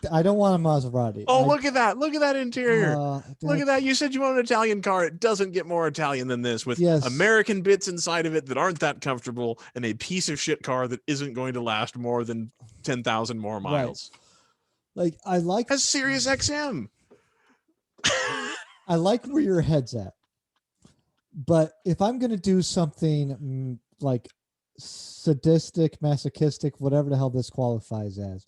I don't want a Maserati. Oh, look at that! Look at that interior. Look at that! That's- You said you want an Italian car. It doesn't get more Italian than this, with Yes. American bits inside of it that aren't that comfortable, and a piece of shit car that isn't going to last more than 10,000 more miles. Like I like Has Sirius XM. I like where your head's at, but if I'm gonna do something like sadistic, masochistic, whatever the hell this qualifies as,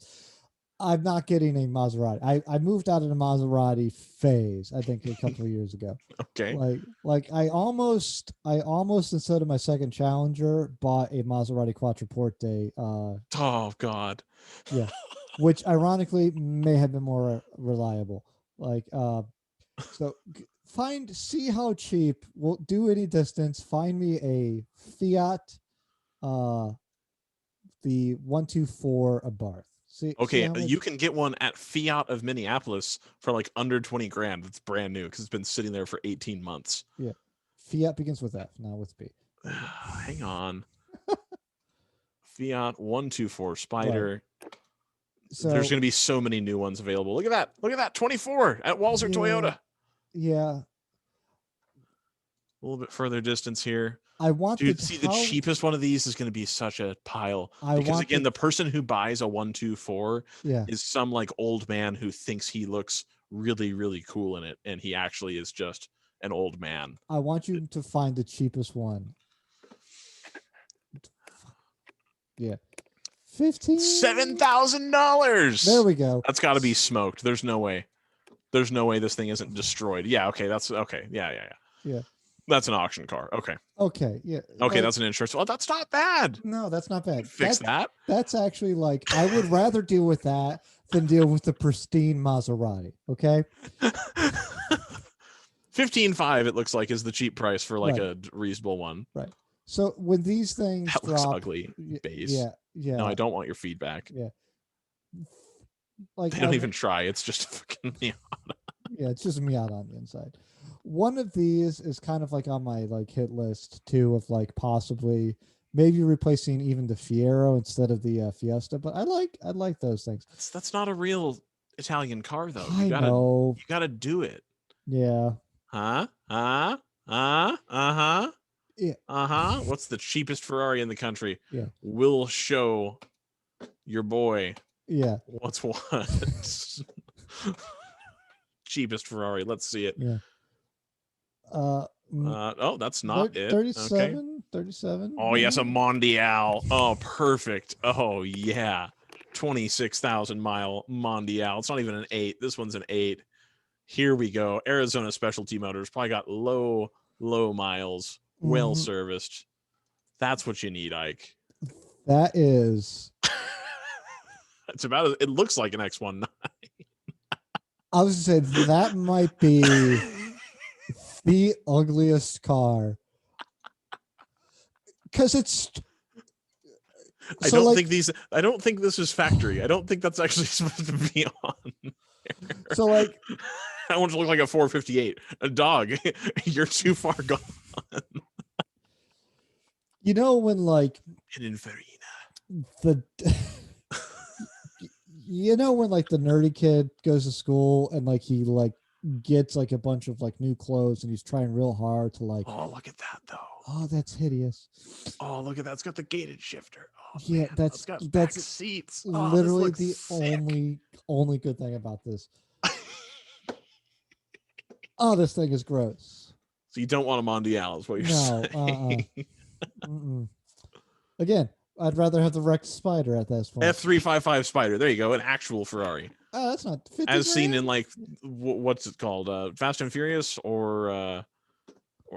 I'm not getting a Maserati. I moved out of the Maserati phase, I think, a couple of years ago. Okay. Like I almost instead of my second Challenger bought a Maserati Quattroporte. Oh God. Yeah, which ironically may have been more reliable. Like so see how cheap. We'll do any distance. Find me a Fiat the 124 Abarth. See you can get one at Fiat of Minneapolis for like under 20 grand. It's brand new because it's been sitting there for 18 months. Yeah. Fiat begins with F, not with B. Hang on. Fiat 124 Spider. Right. So there's going to be so many new ones available. Look at that. Look at that. 24 at Walser Toyota. Yeah. A little bit further distance here. I want to see the cheapest one of these is going to be such a pile. Because again, the person who buys a 124 is some like old man who thinks he looks really, really cool in it. And he actually is just an old man. I want you to find the cheapest one. Yeah. $7,000. There we go. That's got to be smoked. There's no way. There's no way this thing isn't destroyed. Yeah. Okay. That's okay. Yeah. That's an auction car. Okay. Okay. Yeah. Okay. That's an insurance. Well, that's not bad. No, that's not bad. Fix that. That's actually like, I would rather deal with that than deal with the pristine Maserati. Okay. 15.5, it looks like, is the cheap price for like a reasonable one. Right. So when these things that looks ugly, base. Yeah. No, I don't want your feedback. Yeah. Like they don't even try. It's just a fucking Miata. Yeah, it's just a Miata on the inside. One of these is kind of like on my like hit list too, of like possibly maybe replacing even the Fiero instead of the Fiesta. But I like those things. That's not a real Italian car though. I know. You gotta do it. Yeah. Yeah. What's the cheapest Ferrari in the country? Yeah. We'll show your boy. Yeah. What's what? Cheapest Ferrari. Let's see it. Yeah. That's not it. 37. Okay. 37. Oh, yes, a Mondial. Oh, perfect. Oh, yeah. 26,000 mile Mondial. It's not even an 8. This one's an 8. Here we go. Arizona Specialty Motors. Probably got low miles. Well serviced. That's what you need, Ike. That is. It's about. It looks like an X19. I was gonna say that might be the ugliest car because it's. I don't think this is factory. I don't think that's actually supposed to be on. So like, I want to look like a 458. A dog. You're too far gone. You know when like Pininfarina. You know when like the nerdy kid goes to school and like he like gets like a bunch of like new clothes and he's trying real hard to like. Oh, look at that though. Oh, that's hideous. Oh, look at that. It's got the gated shifter. Oh, yeah, man, that's got back seats. Oh, literally the sick. only good thing about this. Oh, this thing is gross. So you don't want a Mondial, is what you're saying. Again, I'd rather have the wrecked Spider at this point. F355 Spider. There you go. An actual Ferrari. Oh, that's not 50 as seen grand? in like what's it called? Fast and Furious or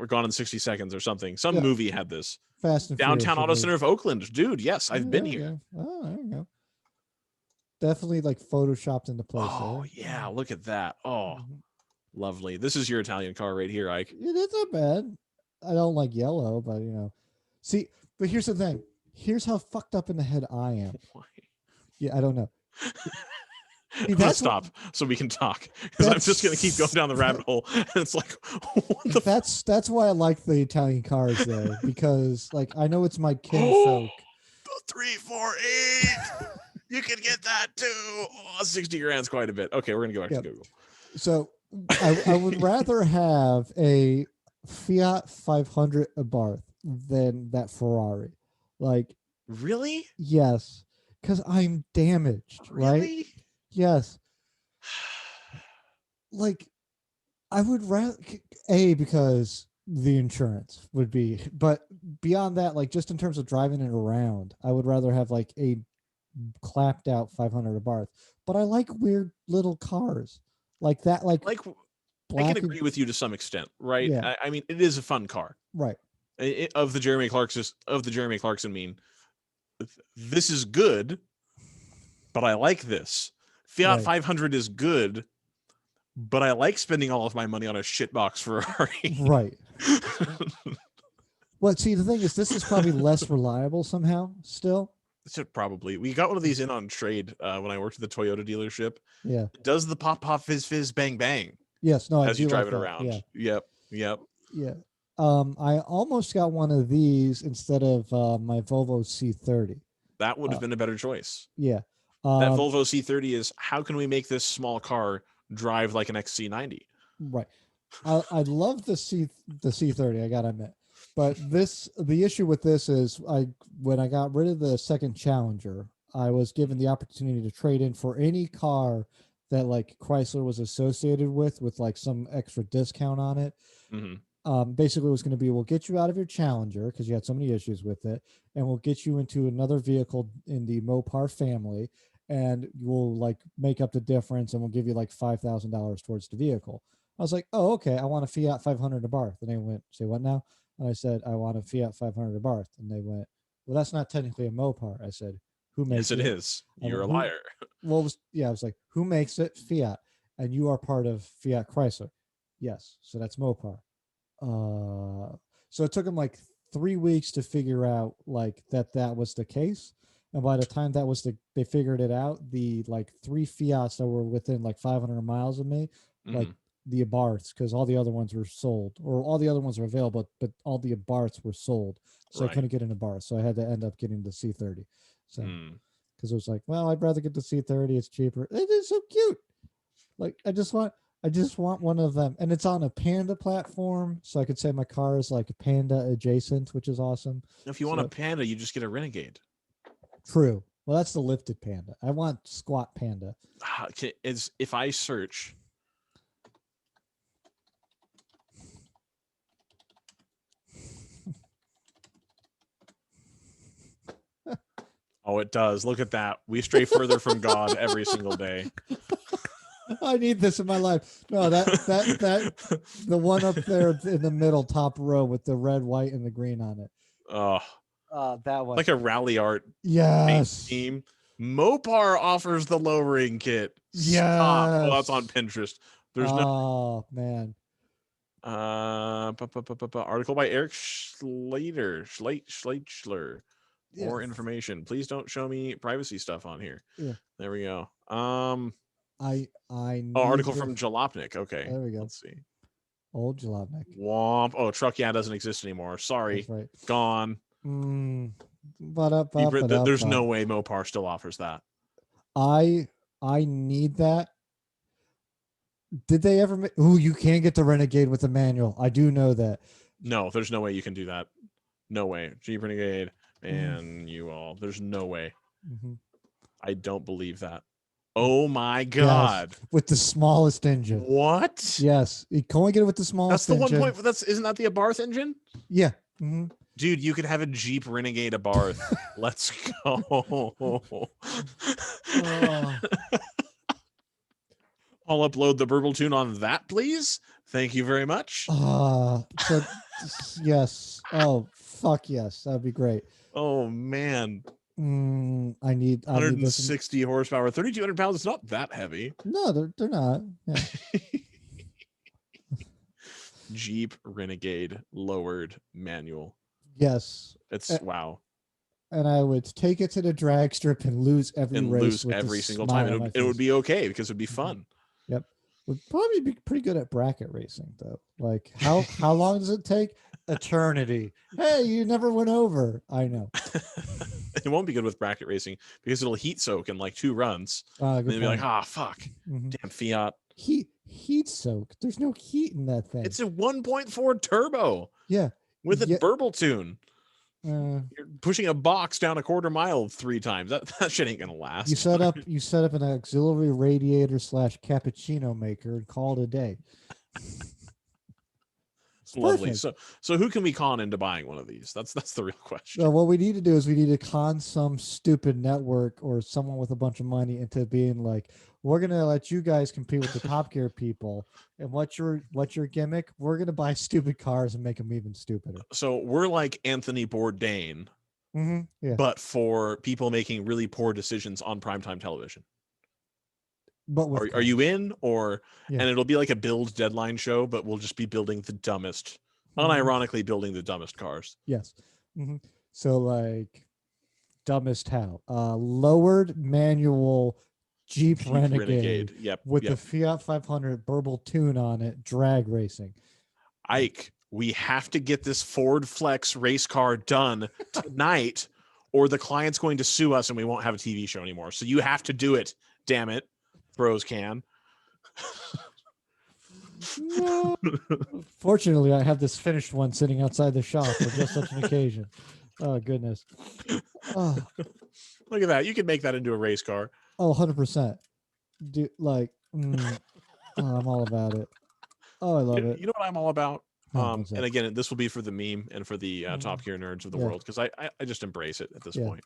Gone in 60 Seconds or something. Some movie had this. Fast and Downtown Furious Auto Center of Oakland. Dude, yes, I've been here. Oh, there you go. Definitely like photoshopped into place. Oh, yeah. Look at that. Oh, lovely. This is your Italian car right here, Ike. It's not bad. I don't like yellow, but see, but here's the thing. here's how fucked up in the head I am. Why? Yeah, I don't know. I'm gonna stop so we can talk because I'm just gonna keep going down the rabbit hole. And it's like, what the that's why I like the Italian cars though, because like I know it's my kinfolk. The 348. You can get that too. Oh, 60 grand's quite a bit. Okay, we're gonna go back to Google. So I would rather have a Fiat 500 Abarth than that Ferrari. Like, really? yes, because I'm damaged, right? Really? Yes. Like, I would rather because the insurance would be, but beyond that, like just in terms of driving it around, I would rather have like a clapped out 500 Abarth. But I like weird little cars like that, like I can agree with you to some extent, right? Yeah. I mean, it is a fun car, right? Of the Jeremy Clarkson mean, this is good, but I like this. Fiat 500 is good, but I like spending all of my money on a shitbox Ferrari. Right. Well, see, the thing is, this is probably less reliable somehow still. Probably. We got one of these in on trade when I worked at the Toyota dealership. Yeah. It does the pop, pop, fizz, fizz, bang, bang. Yes. No, as you drive it that. around. Yeah. Yep. Yeah. I almost got one of these instead of my Volvo C30. That would have been a better choice. Yeah. That Volvo C30 is, how can we make this small car drive like an XC90? Right. I love the C30, I gotta admit. But the issue with this is when I got rid of the second Challenger, I was given the opportunity to trade in for any car that like Chrysler was associated with like some extra discount on it. Basically it was going to be, we'll get you out of your Challenger because you had so many issues with it, and we'll get you into another vehicle in the Mopar family, and we'll like make up the difference, and we'll give you like $5,000 towards the vehicle. I was like, oh, okay, I want a Fiat 500 Abarth. And they went, say what now? And I said, I want a Fiat 500 Abarth. And they went, well, that's not technically a Mopar. I said, who makes it? Yes, it is. You're a liar. Well, I was like, who makes it? Fiat. And you are part of Fiat Chrysler. Yes. So that's Mopar. So it took them like 3 weeks to figure out like that was the case. And by the time they figured it out, the like 3 Fiats that were within like 500 miles of me, like the Abarths, because all the other ones were sold, or all the other ones were available, but all the Abarths were sold, so I couldn't get an Abarth, so I had to end up getting the C30. So because it was like, well, I'd rather get the C30, it's cheaper. It is so cute. Like I just want one of them, and it's on a Panda platform, so I could say my car is like a Panda adjacent, which is awesome. If you want a Panda, you just get a Renegade. True. Well, that's the lifted Panda. I want squat Panda. If I search. Oh, it does. Look at that. We stray further from God every single day. I need this in my life. No, that the one up there in the middle top row with the red, white, and the green on it. Oh, that one. Like a rally art. Yes. Team. Mopar offers the lowering kit. Yes. Stop. Oh, that's on Pinterest. There's no. Oh man. Article by Eric Schleiter. More information. Please don't show me privacy stuff on here. Yeah. There we go. Article from Jalopnik. Okay. There we go. Let's see. Old Jalopnik. Womp. Oh, truck doesn't exist anymore. Sorry. That's right. Gone. There's no way Mopar still offers that. I need that. Did they ever you can't get the Renegade with the manual. I do know that. No, there's no way you can do that. No way. Jeep Renegade manual. There's no way. I don't believe that. Oh my God. Yes, with the smallest engine. What? Yes. You can only get it with the smallest engine. That's the 1 isn't that the Abarth engine? Yeah. Dude, you could have a Jeep Renegade Abarth. Let's go. I'll upload the burble tune on that, please. Thank you very much. Yes. Oh, fuck yes. That'd be great. Oh, man. I need 160 horsepower, 3,200 pounds. It's not that heavy. No, they're not. Yeah. Jeep Renegade lowered manual. Yes. It's wow. and I would take it to the drag strip and lose every and race lose with every a single smile time. on my It would face. be okay because it'd be fun. Yep. Would probably be pretty good at bracket racing though. Like how long does it take? Eternity. Hey, you never went over. I know. It won't be good with bracket racing because it'll heat soak in like 2 runs. And then be like, fuck. Damn Fiat. Heat soak. There's no heat in that thing. It's a 1.4 turbo. Yeah. With a burble tune. You're pushing a box down a quarter mile 3 times. That shit ain't gonna last. You set up an auxiliary radiator / cappuccino maker and call it a day. It's lovely. Perfect. So who can we con into buying one of these? That's the real question. So what we need to do is we need to con some stupid network or someone with a bunch of money into being like, we're gonna let you guys compete with the Top Gear people. And what's your gimmick? We're gonna buy stupid cars and make them even stupider. So we're like Anthony Bourdain, yeah. but for people making really poor decisions on primetime television. But are you in or and it'll be like a build deadline show, but we'll just be building the dumbest, unironically building the dumbest cars. Yes. So like dumbest how? Lowered manual Jeep Renegade. Yep. With the Fiat 500 burble tune on it, drag racing. Ike, we have to get this Ford Flex race car done tonight, or the client's going to sue us and we won't have a TV show anymore. So you have to do it. Damn it. Bros can. No. Fortunately, I have this finished one sitting outside the shop for just such an occasion. Oh, goodness. Oh. Look at that. You can make that into a race car. Oh, 100%. Dude, like, I'm all about it. Oh, I love it. You know what I'm all about? And again, this will be for the meme and for the Top Gear nerds of the world, because I just embrace it at this point.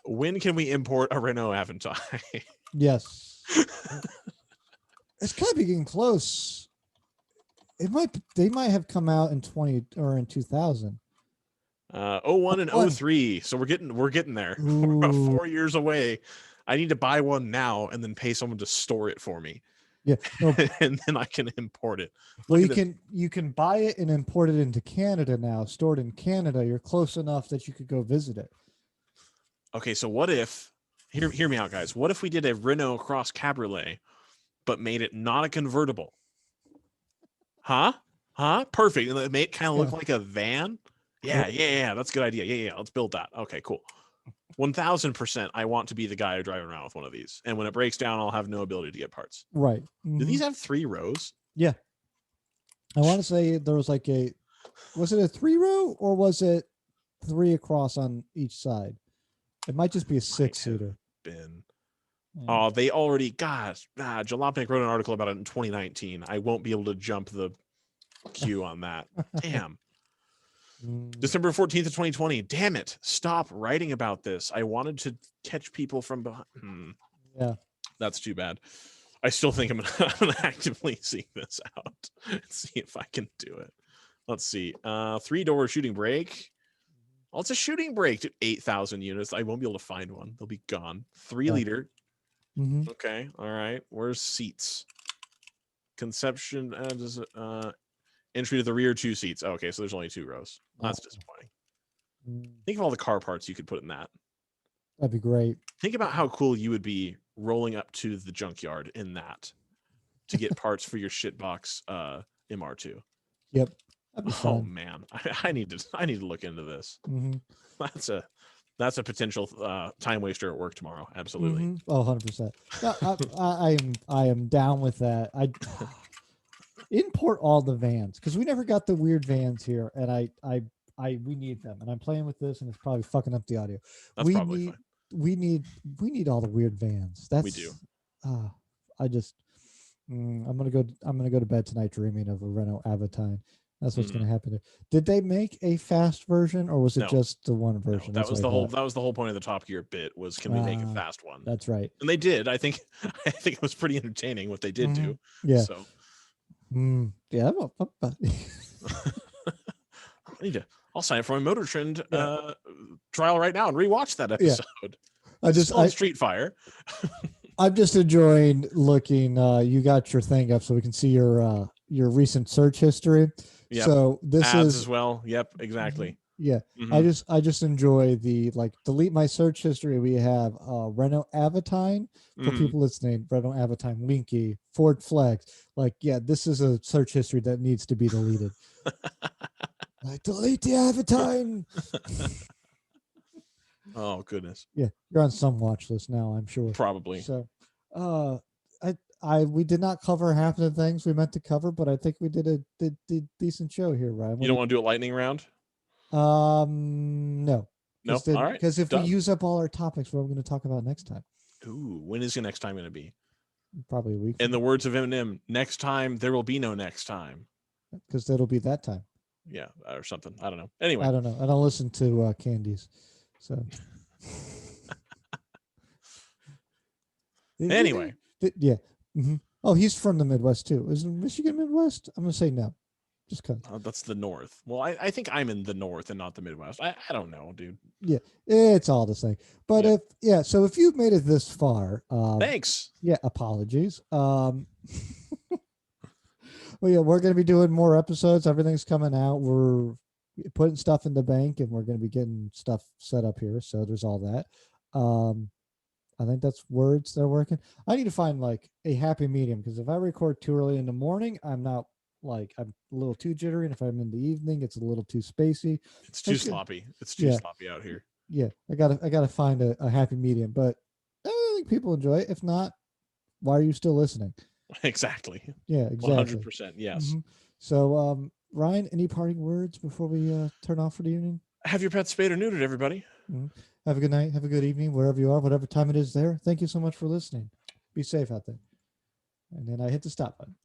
When can we import a Renault Aventador? Yes. It's kind of getting close. They might have come out in 2000. 01 and 03. So we're getting there. We're about 4 years away. I need to buy one now and then pay someone to store it for me. Yeah. No. And then I can import it. Well, you can buy it and import it into Canada now, stored in Canada. You're close enough that you could go visit it. Okay, so what if hear me out, guys. What if we did a Renault Cross Cabriolet, but made it not a convertible? Huh? Perfect. And it made it kind of look like a van. Yeah. That's a good idea. Yeah. Let's build that. Okay, cool. 1000%. I want to be the guy driving around with one of these. And when it breaks down, I'll have no ability to get parts. Right. Do these have 3 rows? Yeah. I want to say there was like was it a 3-row or was it 3 across on each side? It might just be a 6-seater. Oh, they already, Jalopnik wrote an article about it in 2019. I won't be able to jump the queue on that. Damn. December 14th of 2020. Damn it. Stop writing about this. I wanted to catch people from behind. Yeah. That's too bad. I still think I'm gonna actively seek this out and see if I can do it. Let's see. 3-door shooting brake. Well, it's a shooting brake to 8,000 units. I won't be able to find one. They'll be gone. 3-liter. Okay. All right. Where's seats? Conception. Entry to the rear 2 seats. Okay, so there's only 2 rows. That's disappointing. Think of all the car parts you could put in that. That'd be great. Think about how cool you would be rolling up to the junkyard in that to get parts for your shitbox MR2. Yep. Oh man, I need to look into this. That's a potential time waster at work tomorrow. Absolutely. Oh, 100%. I am down with that. I import all the vans because we never got the weird vans here, and we need them. And I'm playing with this, and it's probably fucking up the audio. That's probably fine. We need all the weird vans. We do. I'm gonna go to bed tonight dreaming of a Renault Aventador. That's what's going to happen. Did they make a fast version, or was it just the one version? No, that was the whole point of the Top Gear bit. Was can we make a fast one? That's right. And they did. I think it was pretty entertaining what they did do. Yeah. So. Yeah. I'll sign up for my Motor Trend trial right now and rewatch that episode. Yeah. I Street Fire. I'm just enjoying looking. You got your thing up so we can see your recent search history. Yep. So this Ads is as well. Yep, exactly. Yeah, Mhm. I just enjoy the like delete my search history. We have Renault Avatine for Mhm. people listening. Renault Avatine, Winky, Ford Flex. Like, yeah, this is a search history that needs to be deleted. Like, delete the Avatine. Oh goodness. Yeah, you're on some watch list now, I'm sure. Probably. So, uh, we did not cover half of the things we meant to cover, but I think we did a decent show here, Ryan. You What do don't want to do a lightning round? you? No, No. All right. because if we Done. use up all our topics, what are we going to talk about next time? Ooh, when is the next time going to be? Probably a week In from the words of Eminem, next time there will be no next time. because that'll be that time. Yeah, or something. I don't know. Anyway. I don't know. I don't listen to Candies, so Anyway. yeah. Oh, he's from the Midwest too. Is Michigan Midwest? I'm gonna say no, just cause. That's the North. Well, I think I'm in the North and not the Midwest. I don't know, dude. Yeah, it's all the same. But Yeah. so if you've made it this far, Thanks. yeah, apologies. Well, yeah, we're gonna be doing more episodes. Everything's coming out. We're putting stuff in the bank, and we're gonna be getting stuff set up here. So there's all that. Um, I think that's words that are working. I need to find like a happy medium because if I record too early in the morning, I'm not like I'm a little too jittery, and if I'm in the evening, it's a little too spacey. It's too It's good. sloppy. It's too Yeah, sloppy out here. yeah. I gotta find a happy medium, but I think people enjoy it. If not, why are you still listening? Exactly. Yeah, exactly. 100%. Yes. hmm So, Ryan, any parting words before we turn off for the evening? Have your pets spayed or neutered, everybody. Mhm. Have a good night. Have a good evening, wherever you are, whatever time it is there. Thank you so much for listening. Be safe out there. And then I hit the stop button.